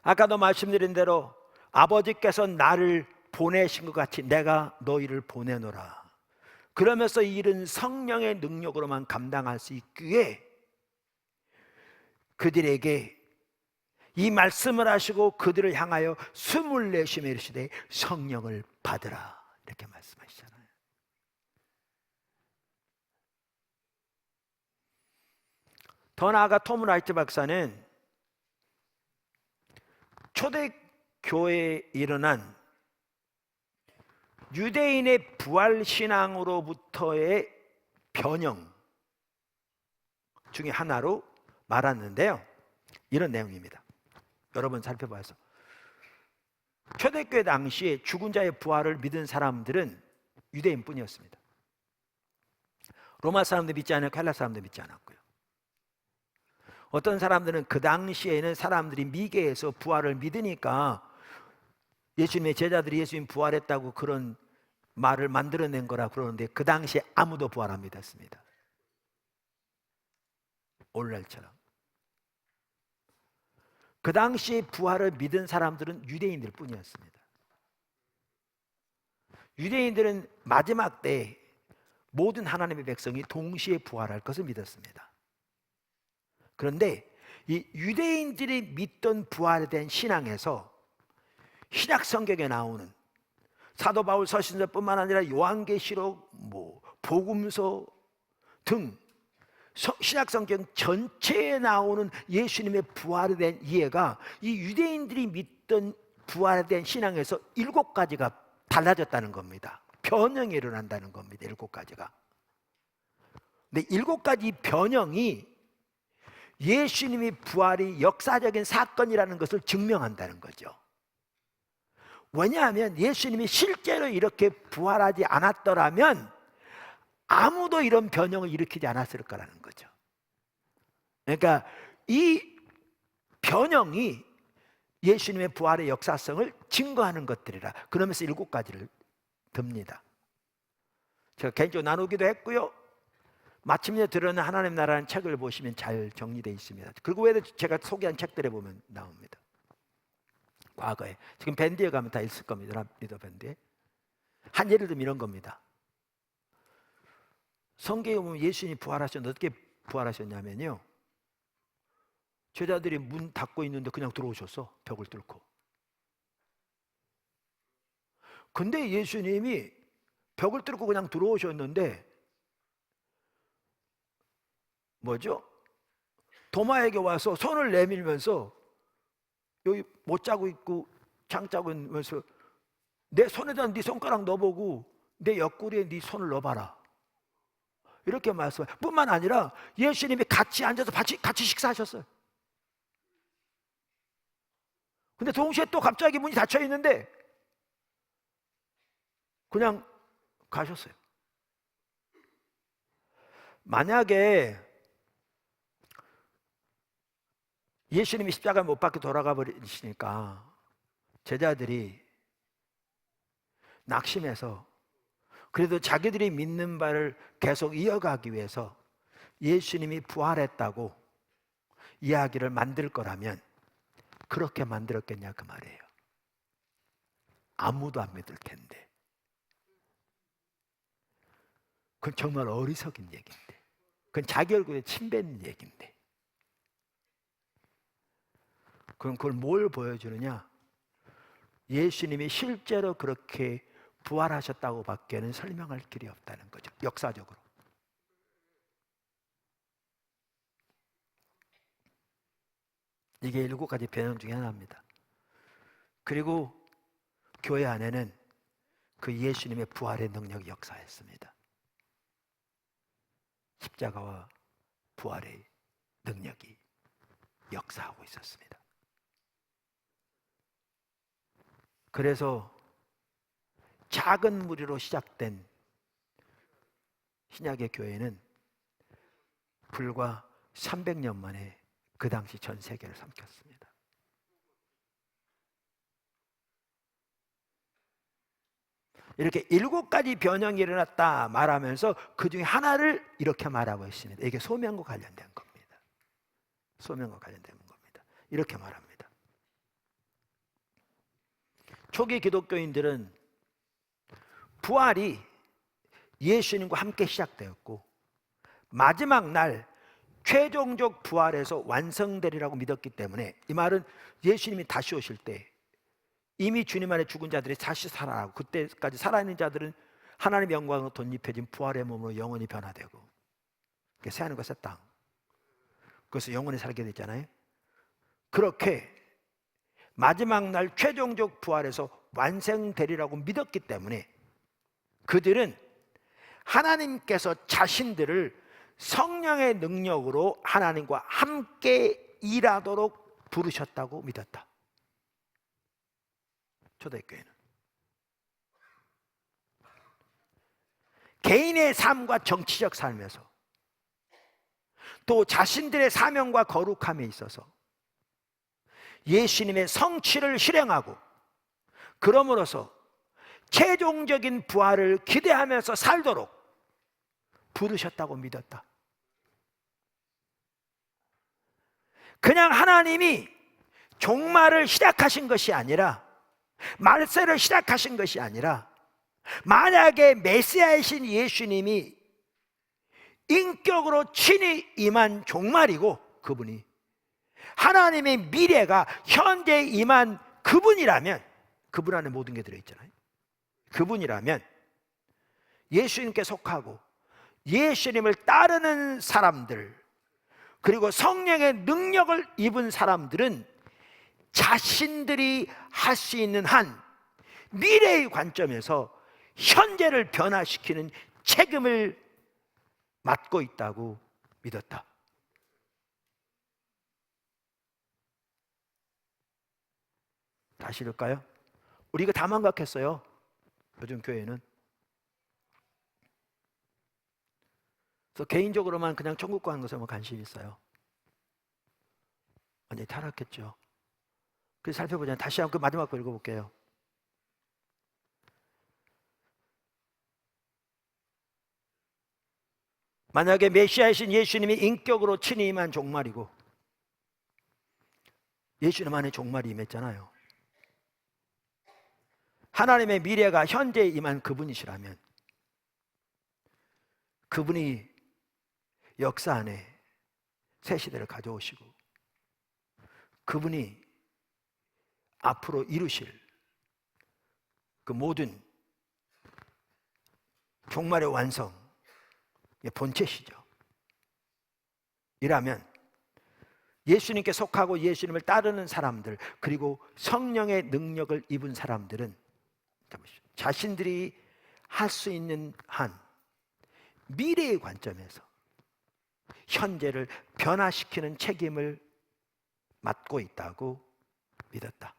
아까도 말씀드린 대로 아버지께서 나를 보내신 것 같이 내가 너희를 보내노라. 그러면서 이 일은 성령의 능력으로만 감당할 수 있기에 그들에게 이 말씀을 하시고 그들을 향하여 숨을 내쉬며 이르시되 성령을 받으라, 이렇게 말씀하시잖아요. 더 나아가 톰 라이트 박사는 초대교회에 일어난 유대인의 부활신앙으로부터의 변형 중에 하나로 말았는데요, 이런 내용입니다. 여러분 살펴봐서 초대교회 당시에 죽은 자의 부활을 믿은 사람들은 유대인뿐이었습니다. 로마 사람도 믿지 않았고 헬라 사람도 믿지 않았고요. 어떤 사람들은 그 당시에는 사람들이 미개에서 부활을 믿으니까 예수님의 제자들이 예수님 부활했다고 그런 말을 만들어낸 거라 그러는데, 그 당시에 아무도 부활 안 믿었습니다. 오늘날처럼. 그 당시에 부활을 믿은 사람들은 유대인들 뿐이었습니다. 유대인들은 마지막 때 모든 하나님의 백성이 동시에 부활할 것을 믿었습니다. 그런데 이 유대인들이 믿던 부활에 대한 신앙에서 신약 성경에 나오는 사도 바울 서신서뿐만 아니라 요한계시록, 복음서 등 신약 성경 전체에 나오는 예수님의 부활에 대한 이해가 이 유대인들이 믿던 부활에 대한 신앙에서 7가지가 달라졌다는 겁니다. 변형이 일어난다는 겁니다. 7가지가. 근데 7가지 변형이 예수님의 부활이 역사적인 사건이라는 것을 증명한다는 거죠. 왜냐하면 예수님이 실제로 이렇게 부활하지 않았더라면 아무도 이런 변형을 일으키지 않았을 거라는 거죠. 그러니까 이 변형이 예수님의 부활의 역사성을 증거하는 것들이라. 그러면서 7가지를 듭니다. 제가 개인적으로 나누기도 했고요. 마침내 드러난 하나님 나라는 책을 보시면 잘 정리되어 있습니다. 그리고 외에도 제가 소개한 책들에 보면 나옵니다. 과거에. 지금 밴드에 가면 다 있을 겁니다. 리더 밴드에. 한 예를 들면 이런 겁니다. 성경에 보면 예수님이 부활하셨는데 어떻게 부활하셨냐면요, 제자들이 문 닫고 있는데 그냥 들어오셨어. 벽을 뚫고. 근데 예수님이 벽을 뚫고 그냥 들어오셨는데 뭐죠? 도마에게 와서 손을 내밀면서 여기 못 자고 있고 장 짜고 있면서 내 손에다 네 손가락 넣어보고 내 옆구리에 네 손을 넣어봐라, 이렇게 말씀해요. 뿐만 아니라 예수님이 같이 앉아서 같이 식사하셨어요. 근데 동시에 또 갑자기 문이 닫혀 있는데 그냥 가셨어요. 만약에 예수님이 십자가에 못 박혀 돌아가 버리시니까 제자들이 낙심해서 그래도 자기들이 믿는 바를 계속 이어가기 위해서 예수님이 부활했다고 이야기를 만들 거라면 그렇게 만들었겠냐 그 말이에요. 아무도 안 믿을 텐데. 그건 정말 어리석은 얘기인데, 그건 자기 얼굴에 침 뱉는 얘기인데, 그럼 그걸 뭘 보여주느냐? 예수님이 실제로 그렇게 부활하셨다고 밖에는 설명할 길이 없다는 거죠. 역사적으로. 이게 7가지 변형 중에 하나입니다. 그리고 교회 안에는 그 예수님의 부활의 능력이 역사했습니다. 십자가와 부활의 능력이 역사하고 있었습니다. 그래서 작은 무리로 시작된 신약의 교회는 불과 300년 만에 그 당시 전 세계를 삼켰습니다. 이렇게 7가지 변형이 일어났다 말하면서 그 중에 하나를 이렇게 말하고 있습니다. 이게 소명과 관련된 겁니다. 소명과 관련된 겁니다. 이렇게 말합니다. 초기 기독교인들은 부활이 예수님과 함께 시작되었고 마지막 날 최종적 부활에서 완성되리라고 믿었기 때문에, 이 말은 예수님이 다시 오실 때 이미 주님 안에 죽은 자들이 다시 살아나고 그때까지 살아있는 자들은 하나님의 영광으로 덧입혀진 부활의 몸으로 영원히 변화되고, 새하늘과 새 땅, 그래서 영원히 살게 되잖아요. 그렇게 마지막 날 최종적 부활에서 완성되리라고 믿었기 때문에 그들은 하나님께서 자신들을 성령의 능력으로 하나님과 함께 일하도록 부르셨다고 믿었다. 초대교회는 개인의 삶과 정치적 삶에서 또 자신들의 사명과 거룩함에 있어서 예수님의 성취를 실행하고 그럼으로써 최종적인 부활을 기대하면서 살도록 부르셨다고 믿었다. 그냥 하나님이 종말을 시작하신 것이 아니라, 말세를 시작하신 것이 아니라, 만약에 메시아이신 예수님이 인격으로 친히 임한 종말이고 그분이 하나님의 미래가 현재 임한 그분이라면, 그분 안에 모든 게 들어있잖아요. 그분이라면 예수님께 속하고 예수님을 따르는 사람들, 그리고 성령의 능력을 입은 사람들은 자신들이 할 수 있는 한 미래의 관점에서 현재를 변화시키는 책임을 맡고 있다고 믿었다. 다시 읽을까요? 우리 이거 다 망각했어요. 요즘 교회는. 그래서 개인적으로만 그냥 천국 가는 것에만 관심이 있어요. 완전히 타락했죠. 그래서 살펴보자. 다시 한번 그 마지막 거 읽어볼게요. 만약에 메시아이신 예수님이 인격으로 친히 임한 종말이고, 예수님 안에 종말이 임했잖아요. 하나님의 미래가 현재에 임한 그분이시라면 그분이 역사 안에 새 시대를 가져오시고 그분이 앞으로 이루실 그 모든 종말의 완성의 본체시죠. 이라면 예수님께 속하고 예수님을 따르는 사람들, 그리고 성령의 능력을 입은 사람들은 자신들이 할 수 있는 한 미래의 관점에서 현재를 변화시키는 책임을 맡고 있다고 믿었다.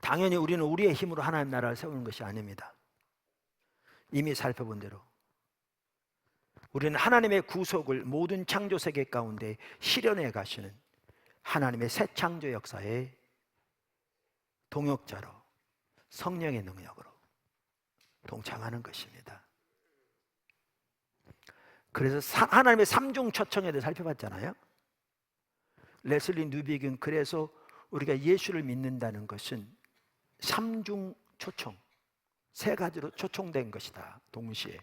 당연히 우리는 우리의 힘으로 하나님 나라를 세우는 것이 아닙니다. 이미 살펴본 대로 우리는 하나님의 구속을 모든 창조 세계 가운데 실현해 가시는 하나님의 새 창조 역사의 동역자로 성령의 능력으로 동참하는 것입니다. 그래서 하나님의 삼중 초청에 대해 살펴봤잖아요. 레슬리 뉴비긴 그래서 우리가 예수를 믿는다는 것은 삼중 초청, 세 가지로 초청된 것이다. 동시에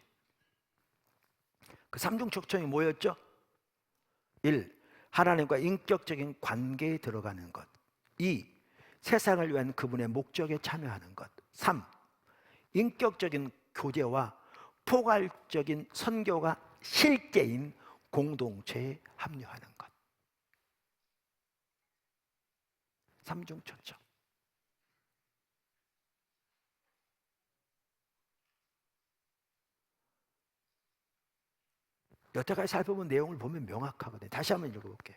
그 삼중 초청이 뭐였죠? 1. 하나님과 인격적인 관계에 들어가는 것. 2. 세상을 위한 그분의 목적에 참여하는 것. 3. 인격적인 교제와 포괄적인 선교가 실제인 공동체에 합류하는 것. 삼중 초청. 여태까지 살펴본 내용을 보면 명확하거든요. 다시 한번 읽어볼게요.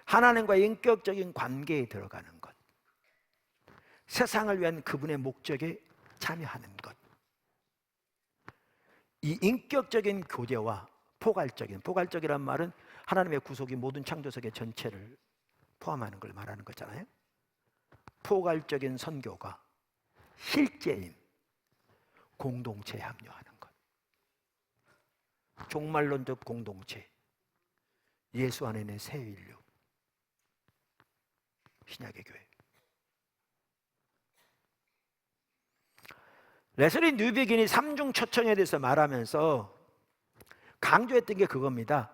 하나님과 인격적인 관계에 들어가는 것, 세상을 위한 그분의 목적에 참여하는 것, 이 인격적인 교제와 포괄적이란 말은 하나님의 구속이 모든 창조세계 전체를 포함하는 걸 말하는 거잖아요. 포괄적인 선교가 실제인 공동체에 합류하는 것. 종말론적 공동체, 예수 안에 있는 새 인류, 신약의 교회. 레슬리 뉴비긴이 삼중 초청에 대해서 말하면서 강조했던 게 그겁니다.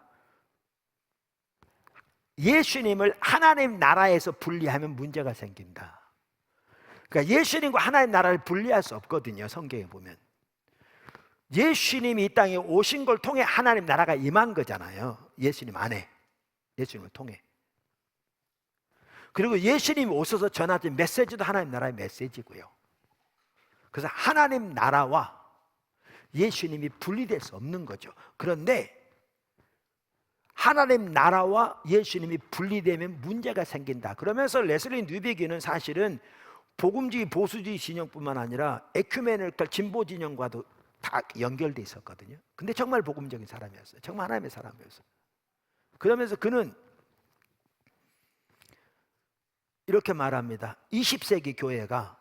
예수님을 하나님 나라에서 분리하면 문제가 생긴다. 그러니까 예수님과 하나님 나라를 분리할 수 없거든요. 성경에 보면 예수님이 이 땅에 오신 걸 통해 하나님 나라가 임한 거잖아요. 예수님 안에, 예수님을 통해. 그리고 예수님이 오셔서 전하신 메시지도 하나님 나라의 메시지고요. 그래서 하나님 나라와 예수님이 분리될 수 없는 거죠. 그런데 하나님 나라와 예수님이 분리되면 문제가 생긴다. 그러면서 레슬리 뉴비기는 사실은 복음주의 보수주의 진영뿐만 아니라 에큐메니컬 진보 진영과도 다 연결돼 있었거든요. 근데 정말 복음적인 사람이었어요. 정말 하나님의 사람이었어요. 그러면서 그는 이렇게 말합니다. 20세기 교회가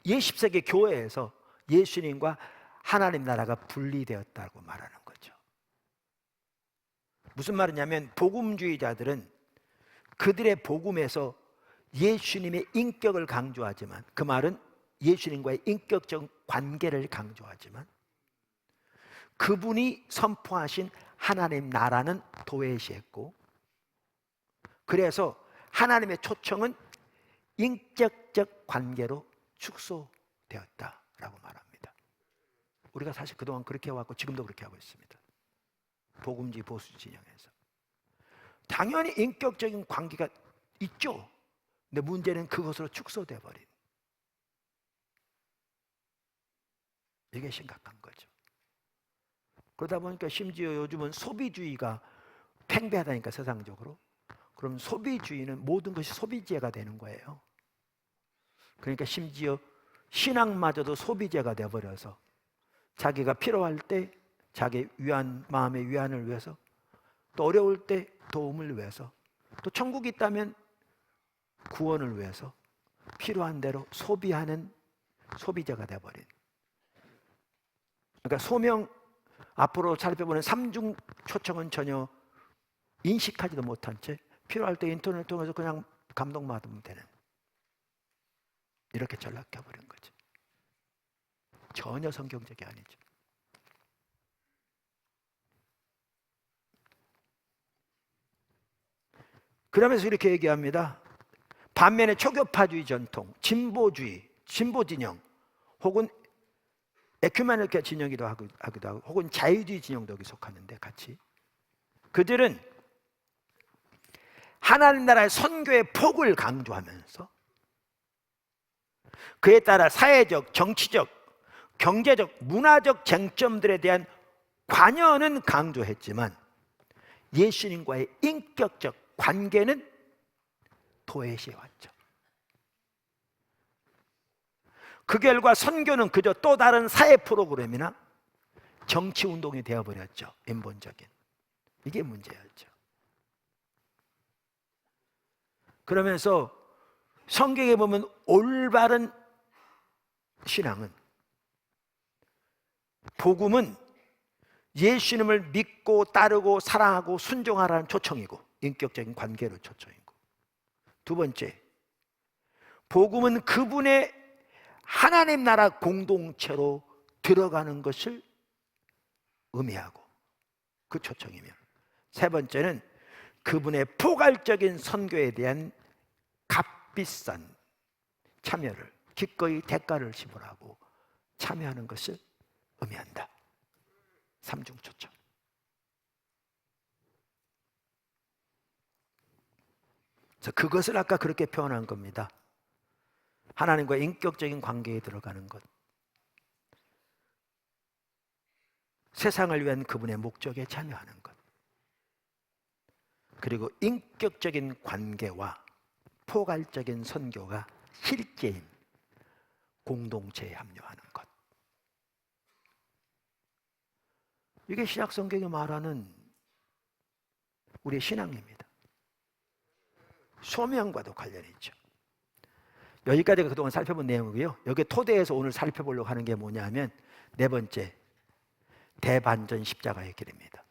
20세기 교회에서 예수님과 하나님 나라가 분리되었다고 말하는 거죠. 무슨 말이냐면 복음주의자들은 그들의 복음에서 예수님의 인격을 강조하지만, 그 말은 예수님과의 인격적 관계를 강조하지만, 그분이 선포하신 하나님 나라는 도외시했고, 그래서 하나님의 초청은 인격적 관계로 축소되었다라고 말합니다. 우리가 사실 그동안 그렇게 해왔고 지금도 그렇게 하고 있습니다. 복음주의 보수 진영에서 당연히 인격적인 관계가 있죠. 근데 문제는 그것으로 축소돼 버린, 이게 심각한 거죠. 그러다 보니까 심지어 요즘은 소비주의가 팽배하다니까, 세상적으로. 그럼 소비주의는 모든 것이 소비재가 되는 거예요. 그러니까 심지어 신앙마저도 소비재가 되어버려서 자기가 필요할 때 자기 위안, 마음의 위안을 위해서, 또 어려울 때 도움을 위해서, 또 천국이 있다면 구원을 위해서 필요한 대로 소비하는 소비재가 되어버린. 그러니까 소명, 앞으로 살펴보는 삼중 초청은 전혀 인식하지도 못한 채 필요할 때 인터넷을 통해서 그냥 감동받으면 되는, 이렇게 전락해버린 거죠. 전혀 성경적이 아니죠. 그러면서 이렇게 얘기합니다. 반면에 초교파주의 전통, 진보주의, 진보진영, 혹은 에큐메니컬 진영이기도 하기도 하고, 혹은 자유주의 진영도 여기 속하는데, 같이 그들은 하나님 나라의 선교의 폭을 강조하면서 그에 따라 사회적, 정치적, 경제적, 문화적 쟁점들에 대한 관여는 강조했지만 예수님과의 인격적 관계는 도외시해왔죠. 그 결과 선교는 그저 또 다른 사회 프로그램이나 정치 운동이 되어버렸죠. 인본적인. 이게 문제였죠. 그러면서 성경에 보면 올바른 신앙은, 복음은 예수님을 믿고 따르고 사랑하고 순종하라는 초청이고, 인격적인 관계로 초청이고, 두 번째, 복음은 그분의 하나님 나라 공동체로 들어가는 것을 의미하고 그 초청이며, 세 번째는 그분의 포괄적인 선교에 대한 값비싼 참여를, 기꺼이 대가를 지불하고 참여하는 것을 의미한다. 삼중 초청. 그래서 그것을 아까 그렇게 표현한 겁니다. 하나님과 인격적인 관계에 들어가는 것, 세상을 위한 그분의 목적에 참여하는 것, 그리고 인격적인 관계와 포괄적인 선교가 실제인 공동체에 합류하는 것. 이게 신약 성경이 말하는 우리의 신앙입니다. 소명과도 관련이 있죠. 여기까지가 그동안 살펴본 내용이고요. 여기 토대에서 오늘 살펴보려고 하는 게 뭐냐면, 네 번째, 대반전 십자가의 길입니다.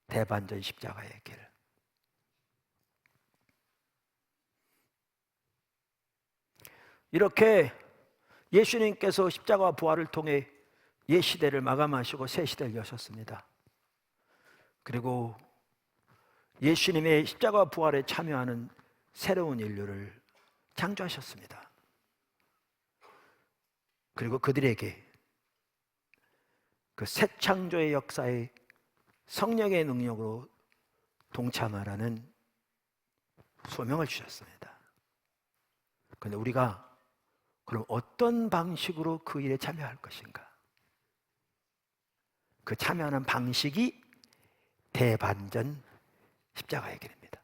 대반전 십자가의 길. 이렇게 예수님께서 십자가와 부활을 통해 옛 시대를 마감하시고 새 시대를 여셨습니다. 그리고 예수님의 십자가와 부활에 참여하는 새로운 인류를 창조하셨습니다. 그리고 그들에게 그 새 창조의 역사에 성령의 능력으로 동참하라는 소명을 주셨습니다. 그런데 우리가 그럼 어떤 방식으로 그 일에 참여할 것인가? 그 참여하는 방식이 대반전 십자가의 길입니다.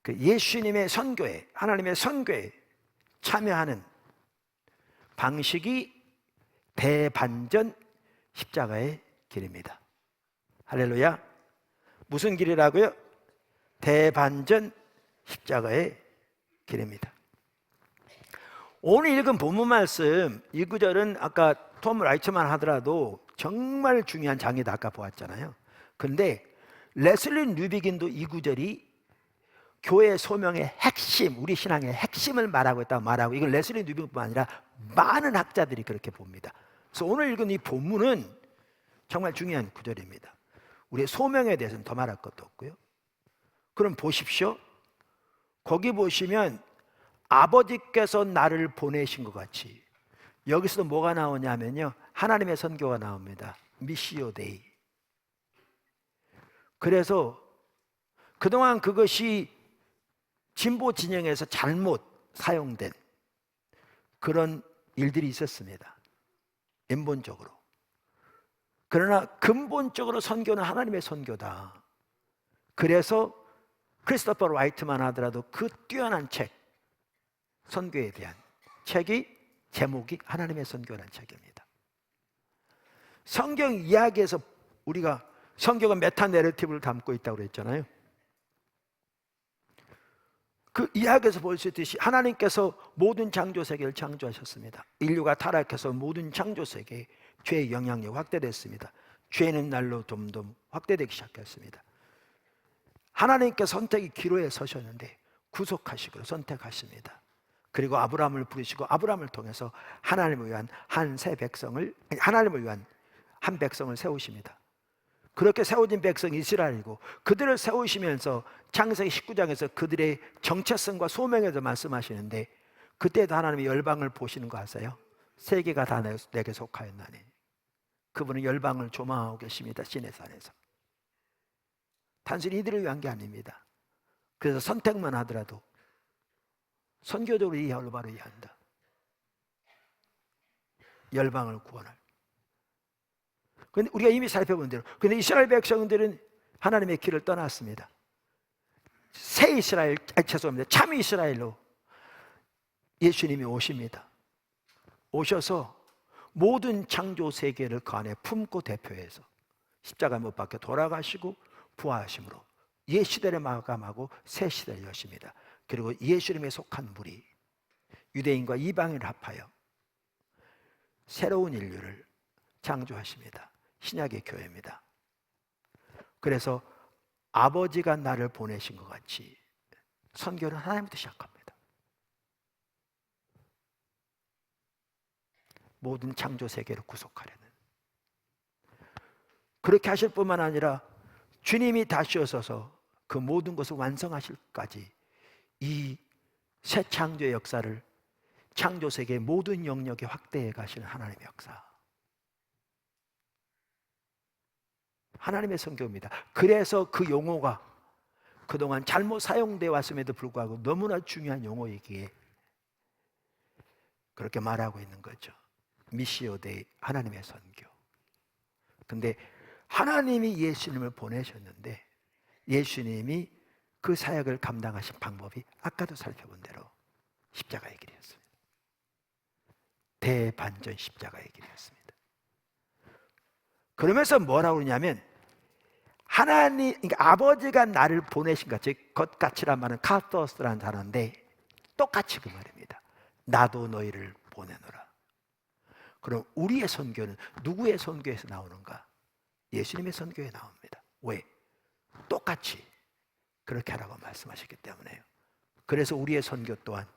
그 예수님의 선교에, 하나님의 선교에 참여하는 방식이 대반전 십자가의 길입니다. 할렐루야. 무슨 길이라고요? 대반전 십자가의 길입니다. 오늘 읽은 본문 말씀, 이 구절은 아까 톰 라이처만 하더라도 정말 중요한 장이다, 아까 보았잖아요. 그런데 레슬리 뉴비긴도 이 구절이 교회 소명의 핵심, 우리 신앙의 핵심을 말하고 있다고 말하고, 이건 레슬리 뉴비긴뿐만 아니라 많은 학자들이 그렇게 봅니다. 그래서 오늘 읽은 이 본문은 정말 중요한 구절입니다. 우리의 소명에 대해서는 더 말할 것도 없고요. 그럼 보십시오. 거기 보시면 아버지께서 나를 보내신 것 같이 여기서도 뭐가 나오냐면요, 하나님의 선교가 나옵니다. 미시오 데이. 그래서 그동안 그것이 진보 진영에서 잘못 사용된 그런 일들이 있었습니다. 인본적으로. 그러나 근본적으로 선교는 하나님의 선교다. 그래서 크리스토퍼 라이트만 하더라도 그 뛰어난 책, 선교에 대한 책이 제목이 하나님의 선교라는 책입니다. 성경 이야기에서 우리가 성경은 메타 내러티브를 담고 있다고 그랬잖아요. 그 이야기에서 볼 수 있듯이 하나님께서 모든 창조 세계를 창조하셨습니다. 인류가 타락해서 모든 창조 세계에 죄의 영향력이 확대됐습니다. 죄는 날로 점점 확대되기 시작했습니다. 하나님께서 선택의 기로에 서셨는데 구속하시고 선택하십니다. 그리고 아브라함을 부르시고 아브라함을 통해서 하나님을 위한 하나님을 위한 한 백성을 세우십니다. 그렇게 세워진 백성이 이스라엘이고, 그들을 세우시면서 창세기 19장에서 그들의 정체성과 소명에 대해서 말씀하시는데, 그때도 하나님이 열방을 보시는 거 아세요? 세계가 다 내게 속하였나니. 그분은 열방을 조망하고 계십니다. 시내산에서. 단순히 이들을 위한 게 아닙니다. 그래서 선택만 하더라도 선교적으로 이 열방을 위한다. 열방을 구원할. 그런데 우리가 이미 살펴본 대로, 근데 이스라엘 백성들은 하나님의 길을 떠났습니다. 참 이스라엘로 예수님이 오십니다. 오셔서 모든 창조 세계를 그 안에 품고 대표해서 십자가 못 박혀 돌아가시고 부활하심으로 옛 시대를 마감하고 새 시대를 여십니다. 그리고 예수님에 속한 무리, 유대인과 이방인을 합하여 새로운 인류를 창조하십니다. 신약의 교회입니다. 그래서 아버지가 나를 보내신 것 같이 선교는 하나님부터 시작합니다. 모든 창조 세계를 구속하려는. 그렇게 하실 뿐만 아니라 주님이 다시 오셔서 그 모든 것을 완성하실까지 이 새 창조의 역사를 창조 세계의 모든 영역에 확대해 가시는 하나님의 역사. 하나님의 선교입니다. 그래서 그 용어가 그동안 잘못 사용되어 왔음에도 불구하고 너무나 중요한 용어이기에 그렇게 말하고 있는 거죠. 미시오 데이, 하나님의 선교. 근데 하나님이 예수님을 보내셨는데 예수님이 그 사역을 감당하신 방법이 아까도 살펴본 대로 십자가의 길이었습니다. 대반전 십자가의 길이었습니다. 그러면서 뭐라고 그러냐면 하나님, 그러니까 아버지가 나를 보내신 것, 즉 겉같이란 말은 카토스라는 단어인데 똑같이 그 말입니다. 나도 너희를 보내노라. 그럼 우리의 선교는 누구의 선교에서 나오는가? 예수님의 선교에 나옵니다. 왜? 똑같이 그렇게 하라고 말씀하셨기 때문에요. 그래서 우리의 선교 또한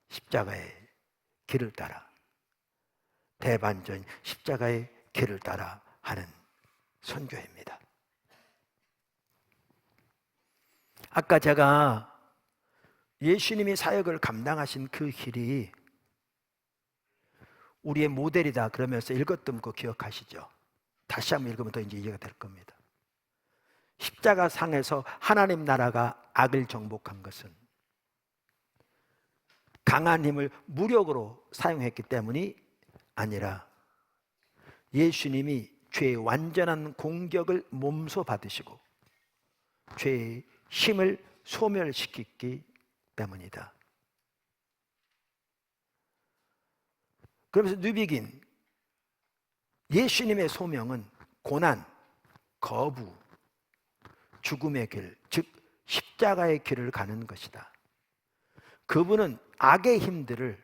십자가의 길을 따라, 대반전 십자가의 길을 따라 하는 선교입니다. 아까 제가 예수님이 사역을 감당하신 그 길이 우리의 모델이다 그러면서 읽었던 거 기억하시죠? 다시 한번 읽으면 더 이제 이해가 될 겁니다. 십자가 상에서 하나님 나라가 악을 정복한 것은 강한 힘을 무력으로 사용했기 때문이 아니라 예수님이 죄의 완전한 공격을 몸소 받으시고 죄의 힘을 소멸시켰기 때문이다. 그러면서 뉴비긴, 예수님의 소명은 고난, 거부, 죽음의 길, 즉 십자가의 길을 가는 것이다. 그분은 악의 힘들을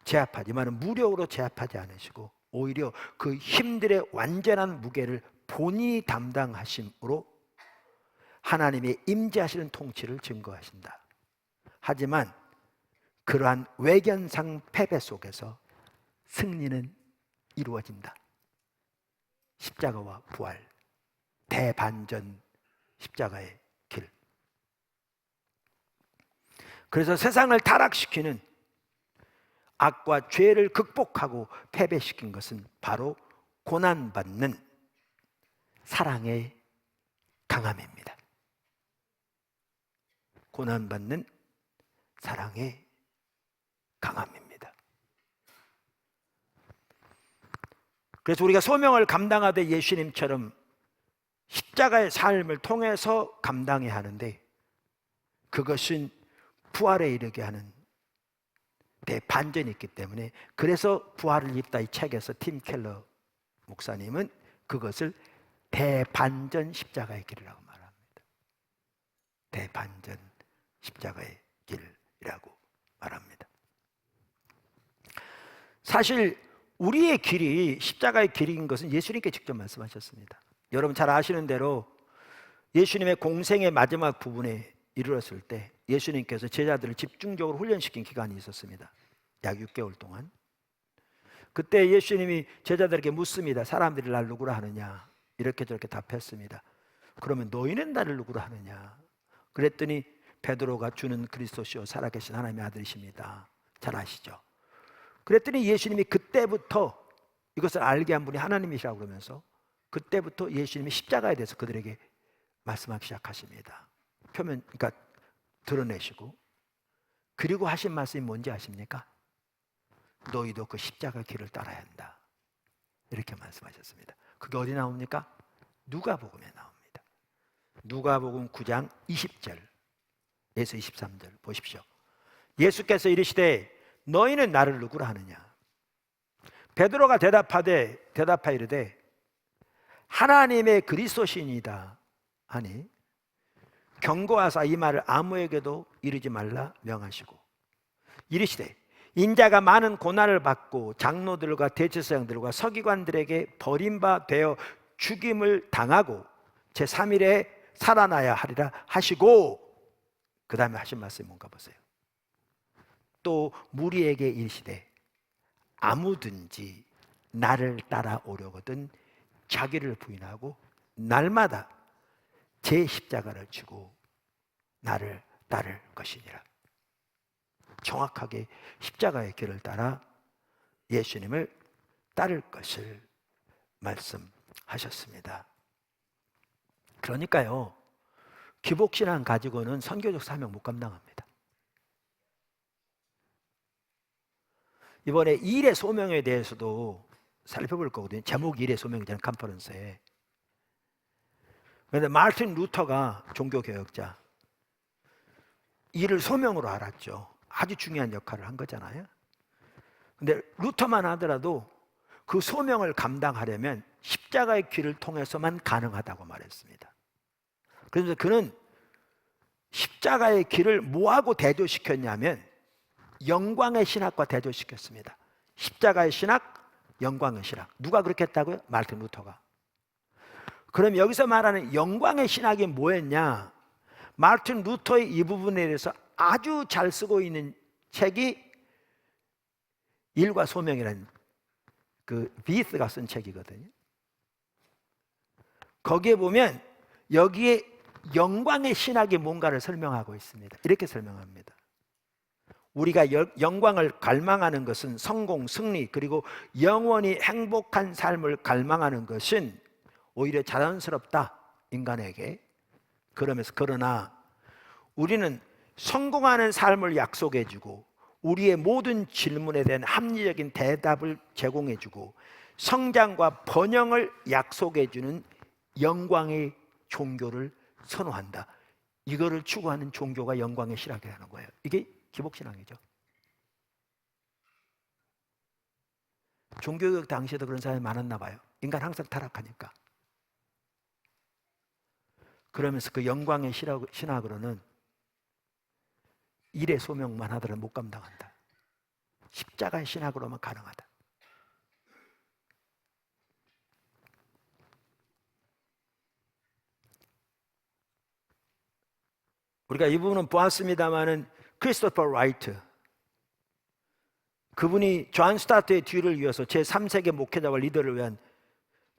제압하지, 말은 무력으로 제압하지 않으시고 오히려 그 힘들의 완전한 무게를 본인이 담당하심으로 하나님의 임재하시는 통치를 증거하신다. 하지만 그러한 외견상 패배 속에서 승리는 이루어진다. 십자가와 부활, 대반전 십자가의 길. 그래서 세상을 타락시키는 악과 죄를 극복하고 패배시킨 것은 바로 고난받는 사랑의 강함입니다. 고난받는 사랑의 강함입니다. 그래서 우리가 소명을 감당하되 예수님처럼 십자가의 삶을 통해서 감당해야 하는데, 그것은 부활에 이르게 하는 대반전이 있기 때문에, 그래서 부활을 입다 이 책에서 팀 켈러 목사님은 그것을 대반전 십자가의 길이라고 말합니다. 대반전 십자가의 길이라고 말합니다. 사실 우리의 길이 십자가의 길인 것은 예수님께 직접 말씀하셨습니다. 여러분 잘 아시는 대로 예수님의 공생의 마지막 부분에 이르렀을 때 예수님께서 제자들을 집중적으로 훈련시킨 기간이 있었습니다. 약 6개월 동안. 그때 예수님이 제자들에게 묻습니다. 사람들이 날 누구라 하느냐? 이렇게 저렇게 답했습니다. 그러면 너희는 나를 누구라 하느냐? 그랬더니 베드로가 주는 그리스도시요 살아계신 하나님의 아들이십니다. 잘 아시죠? 그랬더니 예수님이 그때부터 이것을 알게 한 분이 하나님이시라고 그러면서 그때부터 예수님이 십자가에 대해서 그들에게 말씀하기 시작하십니다. 그러니까 드러내시고, 그리고 하신 말씀이 뭔지 아십니까? 너희도 그 십자가 길을 따라야 한다. 이렇게 말씀하셨습니다. 그게 어디 나옵니까? 누가복음에 나옵니다. 누가복음 9장 20절에서 23절 보십시오. 예수께서 이르시되 너희는 나를 누구라 하느냐? 베드로가 대답하여 이르되 하나님의 그리스도시니이다 하니 경고하사 이 말을 아무에게도 이르지 말라 명하시고 이르시되 인자가 많은 고난을 받고 장로들과 대제사장들과 서기관들에게 버림받아 죽임을 당하고 제3일에 살아나야 하리라 하시고, 그 다음에 하신 말씀이 뭔가 보세요. 또 무리에게 이르시되 아무든지 나를 따라오려거든 자기를 부인하고 날마다 제 십자가를 지고 나를 따를 것이니라. 정확하게 십자가의 길을 따라 예수님을 따를 것을 말씀하셨습니다. 그러니까요, 기복신앙 가지고는 선교적 사명 못 감당합니다. 이번에 일의 소명에 대해서도 살펴볼 거거든요. 제목 일의 소명이잖아요, 컨퍼런스에. 그런데 마르틴 루터가 종교개혁자, 일을 소명으로 알았죠. 아주 중요한 역할을 한 거잖아요. 근데 루터만 하더라도 그 소명을 감당하려면 십자가의 길을 통해서만 가능하다고 말했습니다. 그래서 그는 십자가의 길을 뭐하고 대조시켰냐면 영광의 신학과 대조시켰습니다. 십자가의 신학, 영광의 신학. 누가 그렇게 했다고요? 마르틴 루터가. 그럼 여기서 말하는 영광의 신학이 뭐였냐? 마르틴 루터의 이 부분에 대해서 아주 잘 쓰고 있는 책이 일과 소명이라는 그 비스가 쓴 책이거든요. 거기에 보면 여기에 영광의 신학이 뭔가를 설명하고 있습니다. 이렇게 설명합니다. 우리가 영광을 갈망하는 것은 성공, 승리, 그리고 영원히 행복한 삶을 갈망하는 것은 오히려 자연스럽다, 인간에게. 그러나 우리는 성공하는 삶을 약속해주고 우리의 모든 질문에 대한 합리적인 대답을 제공해주고 성장과 번영을 약속해주는 영광의 종교를 선호한다. 이거를 추구하는 종교가 영광의 신학이라는 거예요. 이게 기복신앙이죠. 종교개혁 당시에도 그런 사람이 많았나 봐요. 인간 항상 타락하니까. 그러면서 그 영광의 신학으로는 일의 소명만 하더라도 못 감당한다. 십자가의 신학으로만 가능하다. 우리가 이 부분은 보았습니다마는 크리스토퍼 라이트, 그분이 존 스타트의 뒤를 이어서 제3세계 목회자와 리더를 위한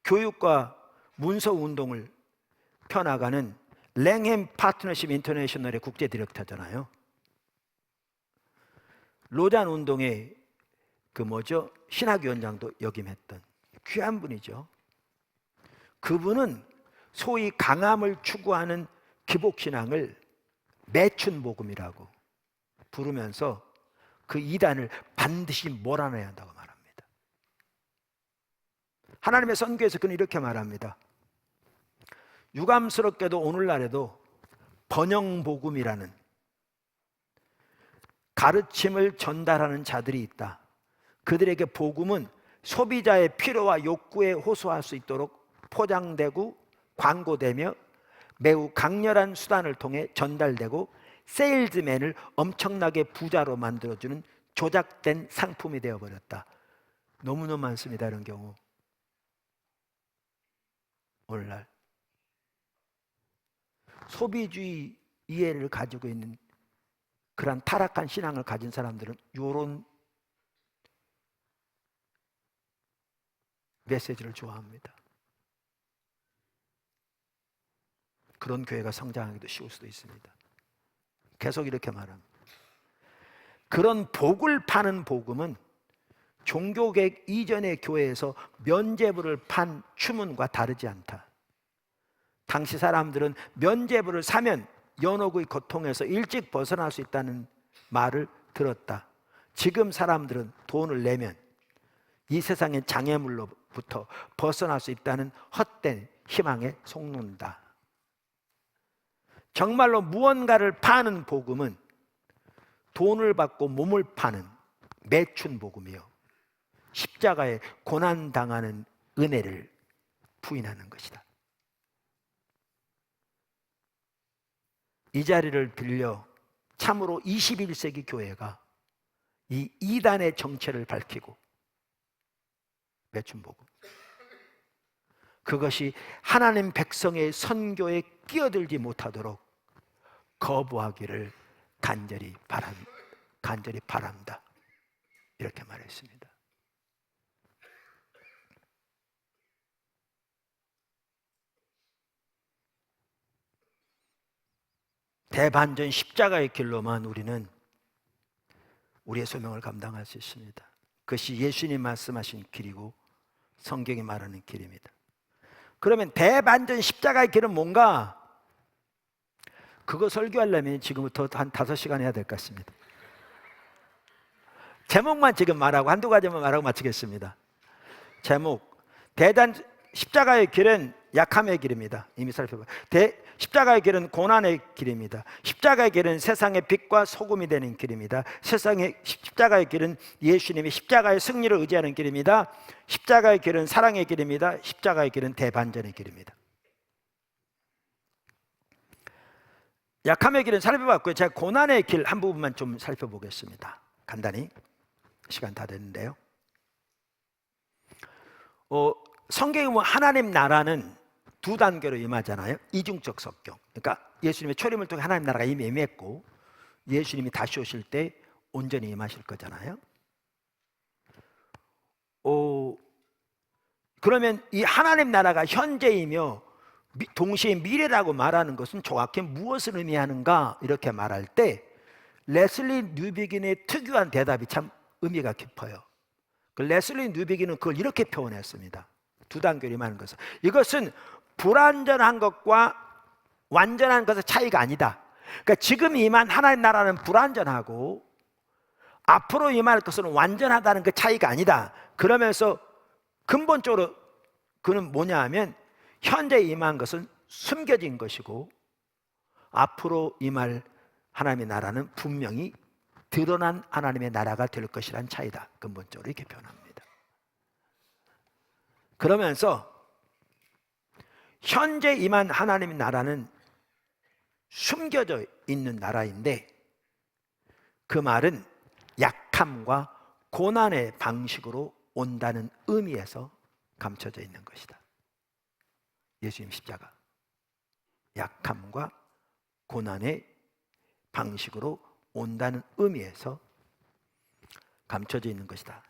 교육과 문서 운동을 펴나가는 랭햄 파트너십 인터내셔널의 국제 디렉터잖아요. 로잔 운동의 신학위원장도 역임했던 귀한 분이죠. 그분은 소위 강함을 추구하는 기복신앙을 매춘복음이라고 부르면서 그 이단을 반드시 몰아내야 한다고 말합니다. 하나님의 선교에서 그는 이렇게 말합니다. 유감스럽게도 오늘날에도 번영복음이라는 가르침을 전달하는 자들이 있다. 그들에게 복음은 소비자의 필요와 욕구에 호소할 수 있도록 포장되고 광고되며 매우 강렬한 수단을 통해 전달되고 세일즈맨을 엄청나게 부자로 만들어주는 조작된 상품이 되어버렸다. 너무너무 많습니다. 이런 경우 오늘날 소비주의 이해를 가지고 있는 그런 타락한 신앙을 가진 사람들은 이런 메시지를 좋아합니다. 그런 교회가 성장하기도 쉬울 수도 있습니다. 계속 이렇게 말합니다. 그런 복을 파는 복음은 종교개혁 이전의 교회에서 면죄부를 판 추문과 다르지 않다. 당시 사람들은 면죄부를 사면 연옥의 고통에서 일찍 벗어날 수 있다는 말을 들었다. 지금 사람들은 돈을 내면 이 세상의 장애물로부터 벗어날 수 있다는 헛된 희망에 속는다. 정말로 무언가를 파는 복음은 돈을 받고 몸을 파는 매춘 복음이요, 십자가에 고난당하는 은혜를 부인하는 것이다. 이 자리를 빌려 참으로 21세기 교회가 이 이단의 정체를 밝히고 매춘 복음, 그것이 하나님 백성의 선교에 끼어들지 못하도록 거부하기를 간절히 바란다. 이렇게 말했습니다. 대반전 십자가의 길로만 우리는 우리의 소명을 감당할 수 있습니다. 그것이 예수님 말씀하신 길이고 성경이 말하는 길입니다. 그러면 대반전 십자가의 길은 뭔가? 그거 설교하려면 지금부터 한 5시간 해야 될 것 같습니다. 제목만 지금 말하고 한두 가지만 말하고 마치겠습니다. 제목, 십자가의 길은 약함의 길입니다. 이미 살펴봐요. 십자가의 길은 고난의 길입니다. 십자가의 길은 세상의 빛과 소금이 되는 길입니다. 십자가의 길은 예수님이 십자가의 승리를 의지하는 길입니다. 십자가의 길은 사랑의 길입니다. 십자가의 길은 대반전의 길입니다. 약함의 길은 살펴봤고요. 제가 고난의 길 한 부분만 좀 살펴보겠습니다. 간단히. 시간 다 됐는데요. 성경에 보면 하나님 나라는 두 단계로 임하잖아요. 이중적 석경. 그러니까 예수님의 초림을 통해 하나님 나라가 이미 임했고 예수님이 다시 오실 때 온전히 임하실 거잖아요. 그러면 이 하나님 나라가 현재이며 동시에 미래라고 말하는 것은 정확히 무엇을 의미하는가? 이렇게 말할 때 레슬리 뉴비긴의 특유한 대답이 참 의미가 깊어요. 레슬리 뉴비긴은 그걸 이렇게 표현했습니다. 두 단계로 임하는 것은, 이것은 불완전한 것과 완전한 것의 차이가 아니다. 그러니까 지금 임한 하나님 나라는 불완전하고 앞으로 임할 것은 완전하다는 그 차이가 아니다. 그러면서 근본적으로 그는 뭐냐 하면 현재 임한 것은 숨겨진 것이고 앞으로 임할 하나님의 나라는 분명히 드러난 하나님의 나라가 될 것이란 차이다. 근본적으로 이렇게 표현합니다. 그러면서 현재 임한 하나님의 나라는 숨겨져 있는 나라인데 그 말은 약함과 고난의 방식으로 온다는 의미에서 감춰져 있는 것이다. 예수님 십자가, 약함과 고난의 방식으로 온다는 의미에서 감춰져 있는 것이다.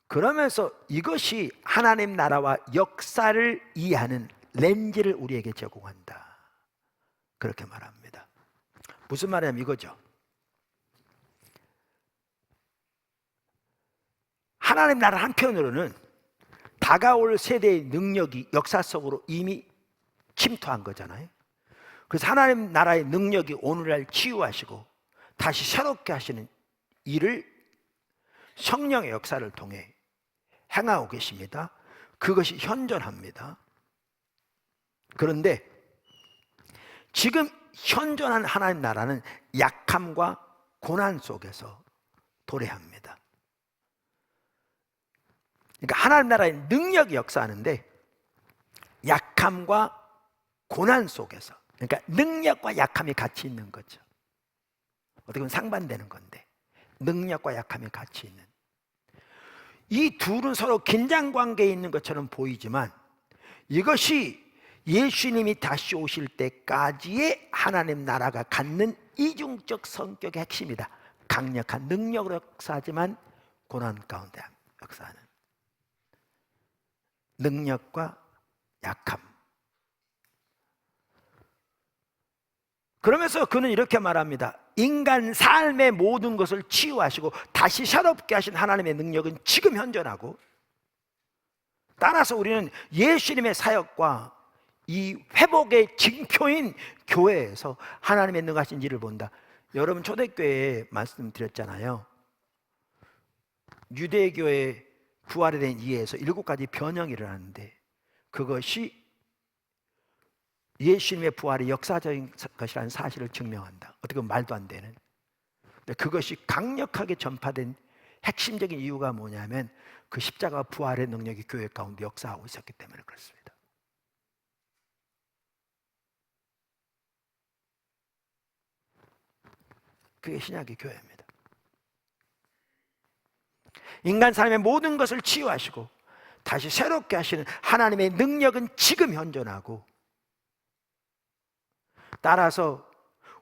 그러면서 이것이 하나님 나라와 역사를 이해하는 렌즈를 우리에게 제공한다. 그렇게 말합니다. 무슨 말이냐면 이거죠. 하나님 나라 한편으로는 다가올 세대의 능력이 역사 속으로 이미 침투한 거잖아요. 그래서 하나님 나라의 능력이 오늘날 치유하시고 다시 새롭게 하시는 일을 성령의 역사를 통해 행하고 계십니다. 그것이 현존합니다. 그런데 지금 현존한 하나님 나라는 약함과 고난 속에서 도래합니다. 그러니까 하나님 나라의 능력이 역사하는데 약함과 고난 속에서, 그러니까 능력과 약함이 같이 있는 거죠. 어떻게 보면 상반되는 건데 능력과 약함이 같이 있는, 이 둘은 서로 긴장 관계에 있는 것처럼 보이지만 이것이 예수님이 다시 오실 때까지의 하나님 나라가 갖는 이중적 성격의 핵심이다. 강력한 능력으로 역사하지만 고난 가운데 역사하는 능력과 약함. 그러면서 그는 이렇게 말합니다. 인간 삶의 모든 것을 치유하시고 다시 새롭게 하신 하나님의 능력은 지금 현존하고, 따라서 우리는 예수님의 사역과 이 회복의 징표인 교회에서 하나님의 능하신 일을 본다. 여러분 초대교회에 말씀드렸잖아요. 유대교회 부활에 대한 이해에서 7가지 변형이 일어나는데 그것이 예수님의 부활이 역사적인 것이라는 사실을 증명한다. 어떻게 보면 말도 안 되는. 근데 그것이 강력하게 전파된 핵심적인 이유가 뭐냐면 그 십자가 부활의 능력이 교회 가운데 역사하고 있었기 때문에 그렇습니다. 그게 신약의 교회입니다. 인간 삶의 모든 것을 치유하시고 다시 새롭게 하시는 하나님의 능력은 지금 현존하고, 따라서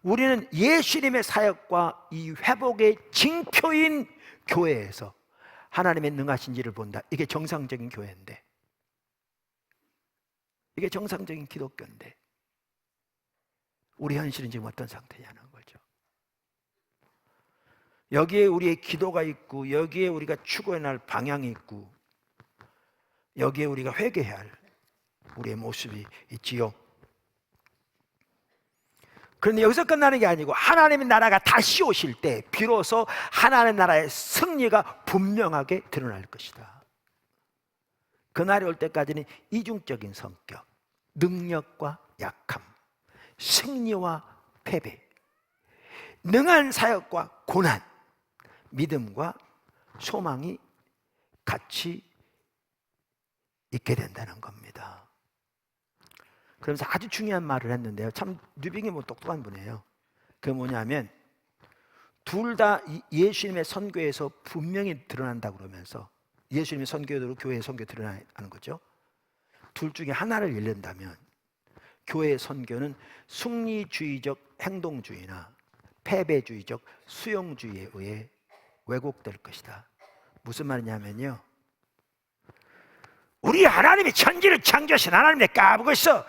우리는 예수님의 사역과 이 회복의 징표인 교회에서 하나님의 능하신 일을 본다. 이게 정상적인 교회인데, 이게 정상적인 기독교인데 우리 현실은 지금 어떤 상태냐는 거죠. 여기에 우리의 기도가 있고, 여기에 우리가 추구해야 할 방향이 있고, 여기에 우리가 회개해야 할 우리의 모습이 있지요. 그런데 여기서 끝나는 게 아니고 하나님의 나라가 다시 오실 때 비로소 하나님의 나라의 승리가 분명하게 드러날 것이다. 그날이 올 때까지는 이중적인 성격, 능력과 약함, 승리와 패배, 능한 사역과 고난, 믿음과 소망이 같이 있게 된다는 겁니다. 그러면서 아주 중요한 말을 했는데요. 참 뉴빙이 뭐 똑똑한 분이에요. 그게 뭐냐면 둘 다 예수님의 선교에서 분명히 드러난다고 그러면서, 예수님의 선교대로 교회의 선교 드러나는 거죠. 둘 중에 하나를 잃는다면 교회의 선교는 승리주의적 행동주의나 패배주의적 수용주의에 의해 왜곡될 것이다. 무슨 말이냐면요, 우리 하나님이 천지를 창조하신 하나님에 까부고 있어,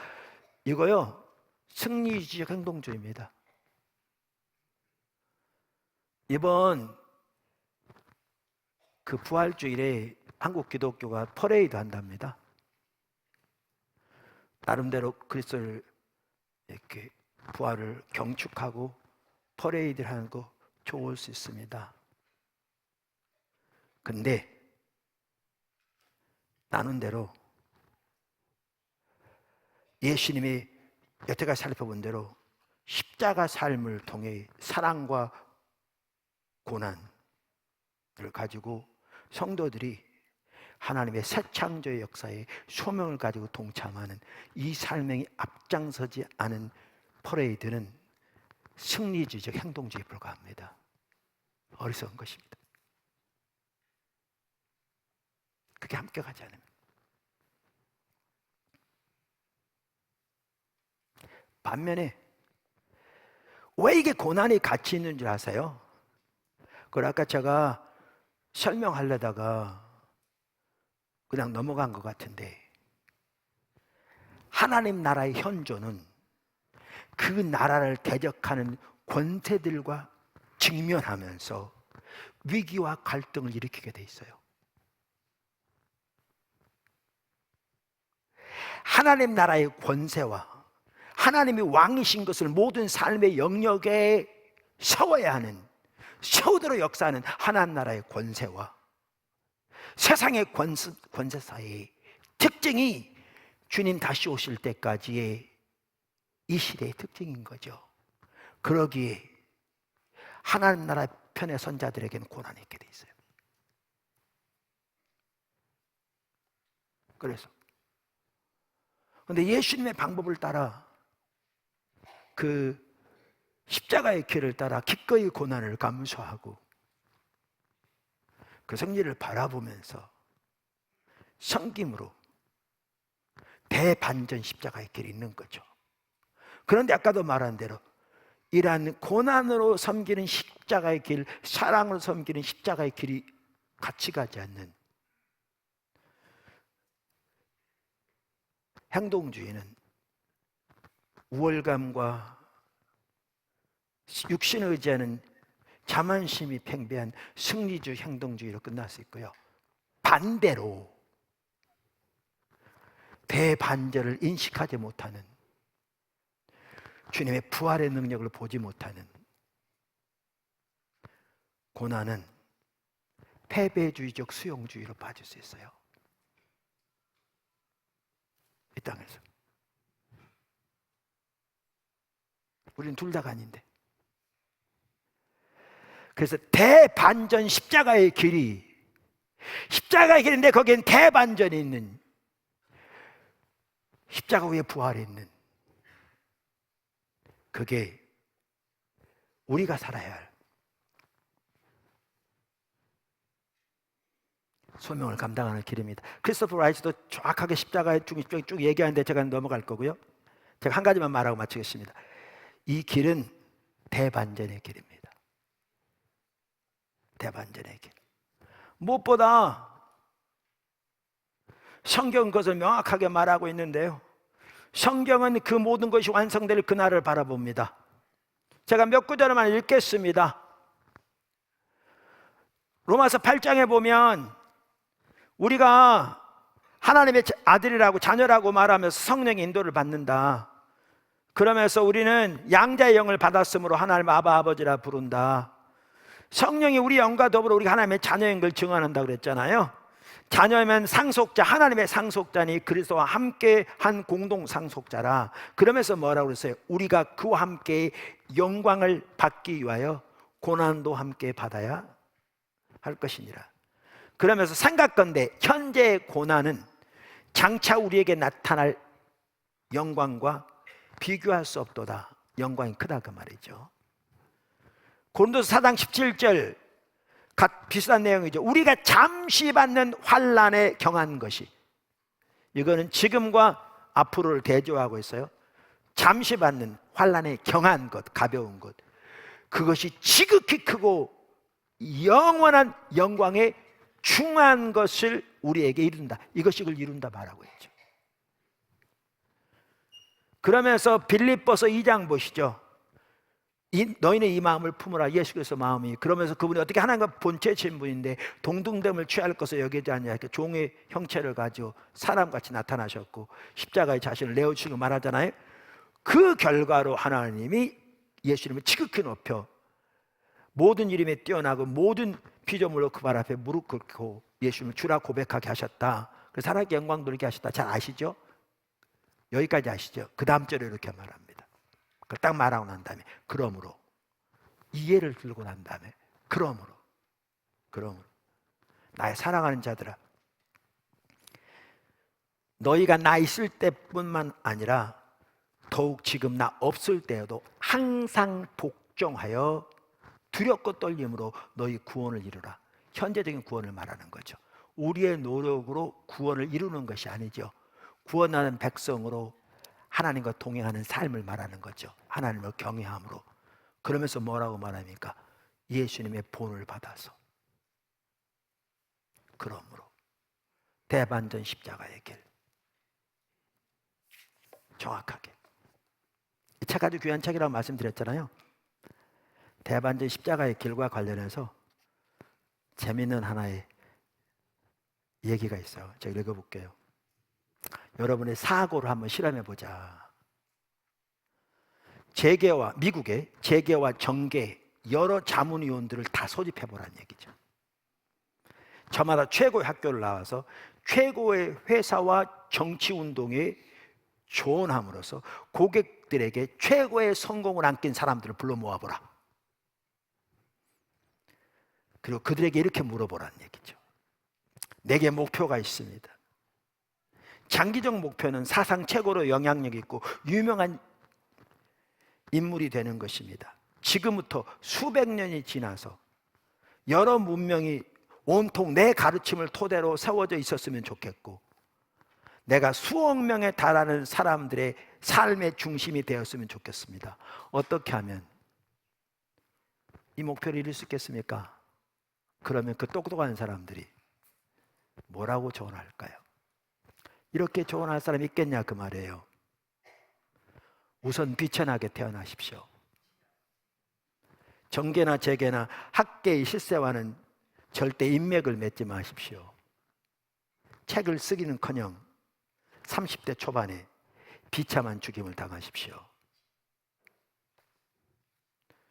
이거요 승리주의적 행동주의입니다. 이번 그 부활주일에 한국 기독교가 퍼레이드 한답니다. 나름대로 그리스도를 이렇게 부활을 경축하고 퍼레이드를 하는 거 좋을 수 있습니다. 근데 나눈 대로 예수님이 여태까지 살펴본 대로 십자가 삶을 통해 사랑과 고난을 가지고 성도들이 하나님의 새 창조의 역사에 소명을 가지고 동참하는 이 삶에 앞장서지 않은 퍼레이드는 승리주의적 행동주의에 불과합니다. 어리석은 것입니다. 그게 함께 가지 않으면. 반면에 왜 이게 고난이 같이 있는 줄 아세요? 그걸 아까 제가 설명하려다가 그냥 넘어간 것 같은데, 하나님 나라의 현존은 그 나라를 대적하는 권세들과 직면하면서 위기와 갈등을 일으키게 돼 있어요. 하나님 나라의 권세와 하나님이 왕이신 것을 모든 삶의 영역에 세워야 하는, 세우도록 역사하는 하나님 나라의 권세와 세상의 권세 사이의 특징이 주님 다시 오실 때까지의 이 시대의 특징인 거죠. 그러기에 하나님 나라 편에 선 자들에게는 고난이 있게 돼 있어요. 그래서 근데 예수님의 방법을 따라, 그 십자가의 길을 따라 기꺼이 고난을 감수하고 그 승리를 바라보면서 섬김으로 대반전 십자가의 길이 있는 거죠. 그런데 아까도 말한 대로 이러한 고난으로 섬기는 십자가의 길, 사랑으로 섬기는 십자가의 길이 같이 가지 않는 행동주의는 우월감과 육신을 의지하는 자만심이 팽배한 승리주의 행동주의로 끝날 수 있고요, 반대로 대반전을 인식하지 못하는, 주님의 부활의 능력을 보지 못하는 고난은 패배주의적 수용주의로 빠질 수 있어요. 이 땅에서 우리는 둘 다가 아닌데, 그래서 대반전 십자가의 길이, 십자가의 길인데 거기엔 대반전이 있는, 십자가 위에 부활이 있는, 그게 우리가 살아야 할 소명을 감당하는 길입니다. 크리스토퍼 라이츠도 정확하게 십자가의 쭉 얘기하는데 제가 넘어갈 거고요, 제가 한 가지만 말하고 마치겠습니다. 이 길은 대반전의 길입니다. 대반전의 길. 무엇보다 성경은 그것을 명확하게 말하고 있는데요, 성경은 그 모든 것이 완성될 그날을 바라봅니다. 제가 몇 구절만 읽겠습니다. 로마서 8장에 보면 우리가 하나님의 아들이라고, 자녀라고 말하면서 성령의 인도를 받는다. 그러면서 우리는 양자의 영을 받았으므로 하나님 아바 아버지라 부른다. 성령이 우리 영과 더불어 우리가 하나님의 자녀인 걸 증언한다고 그랬잖아요. 자녀면 상속자, 하나님의 상속자니 그리스도와 함께 한 공동 상속자라. 그러면서 뭐라고 그랬어요? 우리가 그와 함께 영광을 받기 위하여 고난도 함께 받아야 할 것이니라. 그러면서 생각건대 현재의 고난은 장차 우리에게 나타날 영광과 비교할 수 없도다. 영광이 크다 그 말이죠. 고린도서 4장 17절 비슷한 내용이죠. 우리가 잠시 받는 환난에 경한 것이, 이거는 지금과 앞으로를 대조하고 있어요. 잠시 받는 환난에 경한 것, 가벼운 것, 그것이 지극히 크고 영원한 영광에 중한 것을 우리에게 이룬다. 이것이 그걸 이룬다 말하고 있죠. 그러면서 빌립보서 2장 보시죠. 너희는 이 마음을 품으라. 예수 그리스도 마음이. 그러면서 그분이 어떻게 하나님과 본체신 분인데 동등됨을 취할 것을 여기지 않냐, 이렇게 종의 형체를 가지고 사람같이 나타나셨고 십자가의 자신을 내어주시고 말하잖아요. 그 결과로 하나님이 예수님을 지극히 높여 모든 이름에 뛰어나고 모든 피조물로 그 발 앞에 무릎 꿇고 예수님을 주라 고백하게 하셨다. 그래서 하나님께 영광 돌리게 하셨다. 잘 아시죠? 여기까지 아시죠? 그 다음 절에 이렇게 말합니다. 그걸 딱 말하고 난 다음에 그러므로, 이해를 들고 난 다음에 그러므로 나의 사랑하는 자들아, 너희가 나 있을 때뿐만 아니라 더욱 지금 나 없을 때에도 항상 복종하여 두렵고 떨림으로 너희 구원을 이루라. 현재적인 구원을 말하는 거죠. 우리의 노력으로 구원을 이루는 것이 아니죠. 구원하는 백성으로 하나님과 동행하는 삶을 말하는 거죠. 하나님을 경외함으로. 그러면서 뭐라고 말합니까? 예수님의 본을 받아서 그러므로 대반전 십자가의 길. 정확하게. 이 책 아주 귀한 책이라고 말씀드렸잖아요. 대반전 십자가의 길과 관련해서 재미있는 하나의 얘기가 있어요. 제가 읽어볼게요. 여러분의 사고를 한번 실험해보자. 재계와 미국의 재계와 정계 여러 자문위원들을 다 소집해보라는 얘기죠. 저마다 최고의 학교를 나와서 최고의 회사와 정치운동에 조언함으로써 고객들에게 최고의 성공을 안긴 사람들을 불러 모아보라. 그리고 그들에게 이렇게 물어보라는 얘기죠. 내게 목표가 있습니다. 장기적 목표는 사상 최고로 영향력 있고 유명한 인물이 되는 것입니다. 지금부터 수백 년이 지나서 여러 문명이 온통 내 가르침을 토대로 세워져 있었으면 좋겠고, 내가 수억 명에 달하는 사람들의 삶의 중심이 되었으면 좋겠습니다. 어떻게 하면 이 목표를 이룰 수 있겠습니까? 그러면 그 똑똑한 사람들이 뭐라고 조언할까요? 이렇게 조언할 사람이 있겠냐 그 말이에요. 우선 비천하게 태어나십시오. 정계나 재계나 학계의 실세와는 절대 인맥을 맺지 마십시오. 책을 쓰기는커녕 30대 초반에 비참한 죽임을 당하십시오.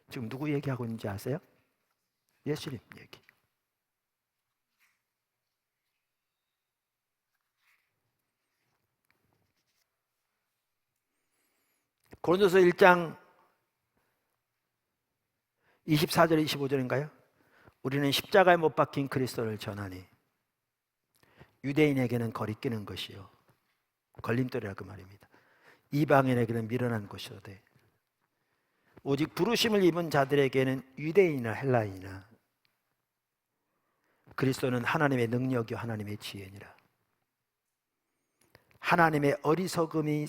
지금 누구 얘기하고 있는지 아세요? 예수님 얘기. 고린도서 1장 24절 25절인가요? 우리는 십자가에 못 박힌 그리스도를 전하니 유대인에게는 거리끼는 것이요 걸림돌이라 그 말입니다. 이방인에게는 미련한 것이로되 오직 부르심을 입은 자들에게는 유대인이나 헬라인이나 그리스도는 하나님의 능력이요 하나님의 지혜니라. 하나님의 어리석음이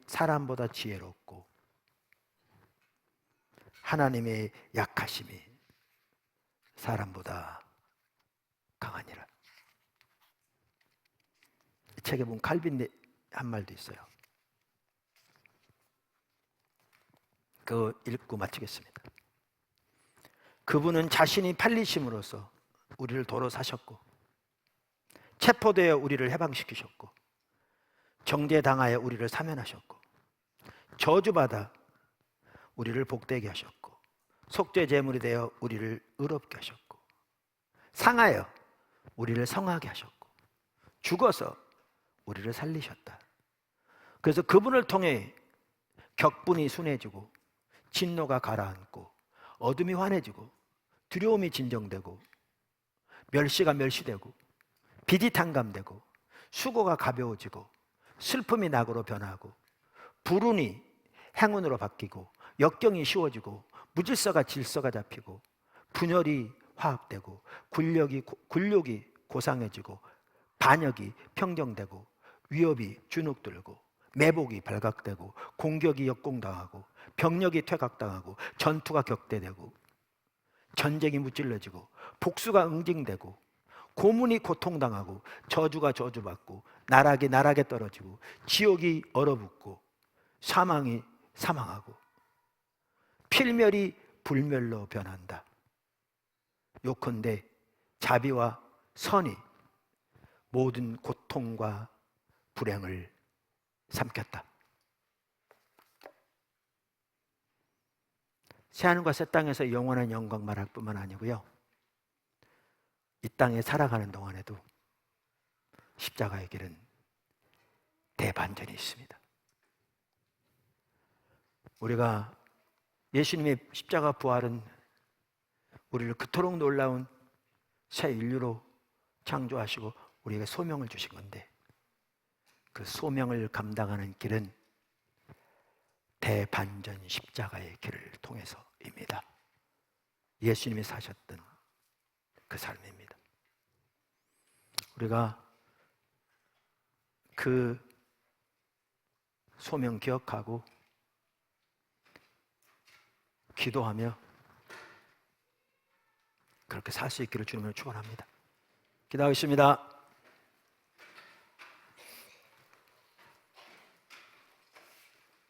사람보다 지혜롭고 하나님의 약하심이 사람보다 강하니라. 이 책에 보면 칼빈의 한 말도 있어요. 그거 읽고 마치겠습니다. 그분은 자신이 팔리심으로써 우리를 도로 사셨고 체포되어 우리를 해방시키셨고 정죄당하여 우리를 사면하셨고 저주받아 우리를 복되게 하셨고 속죄 제물이 되어 우리를 의롭게 하셨고 상하여 우리를 성하게 하셨고 죽어서 우리를 살리셨다. 그래서 그분을 통해 격분이 순해지고 진노가 가라앉고 어둠이 환해지고 두려움이 진정되고 멸시가 멸시되고 빚이 탕감되고 수고가 가벼워지고 슬픔이 낙으로 변하고 불운이 행운으로 바뀌고 역경이 쉬워지고 무질서가 질서가 잡히고 분열이 화합되고 굴욕이 고상해지고 반역이 평정되고 위협이 주눅들고 매복이 발각되고 공격이 역공당하고 병력이 퇴각당하고 전투가 격대되고 전쟁이 무찔러지고 복수가 응징되고 고문이 고통당하고 저주가 저주받고 나락이 나락에 떨어지고 지옥이 얼어붙고 사망이 사망하고 필멸이 불멸로 변한다. 요컨대 자비와 선이 모든 고통과 불행을 삼켰다. 새하늘과 새 땅에서 영원한 영광 말할 뿐만 아니고요, 이 땅에 살아가는 동안에도 십자가의 길은 대반전이 있습니다. 우리가 예수님의 십자가 부활은 우리를 그토록 놀라운 새 인류로 창조하시고 우리에게 소명을 주신 건데, 그 소명을 감당하는 길은 대반전 십자가의 길을 통해서입니다. 예수님이 사셨던 그 삶입니다. 우리가 그 소명 기억하고 기도하며 그렇게 살 수 있기를 주님을 축원합니다. 기도하겠습니다.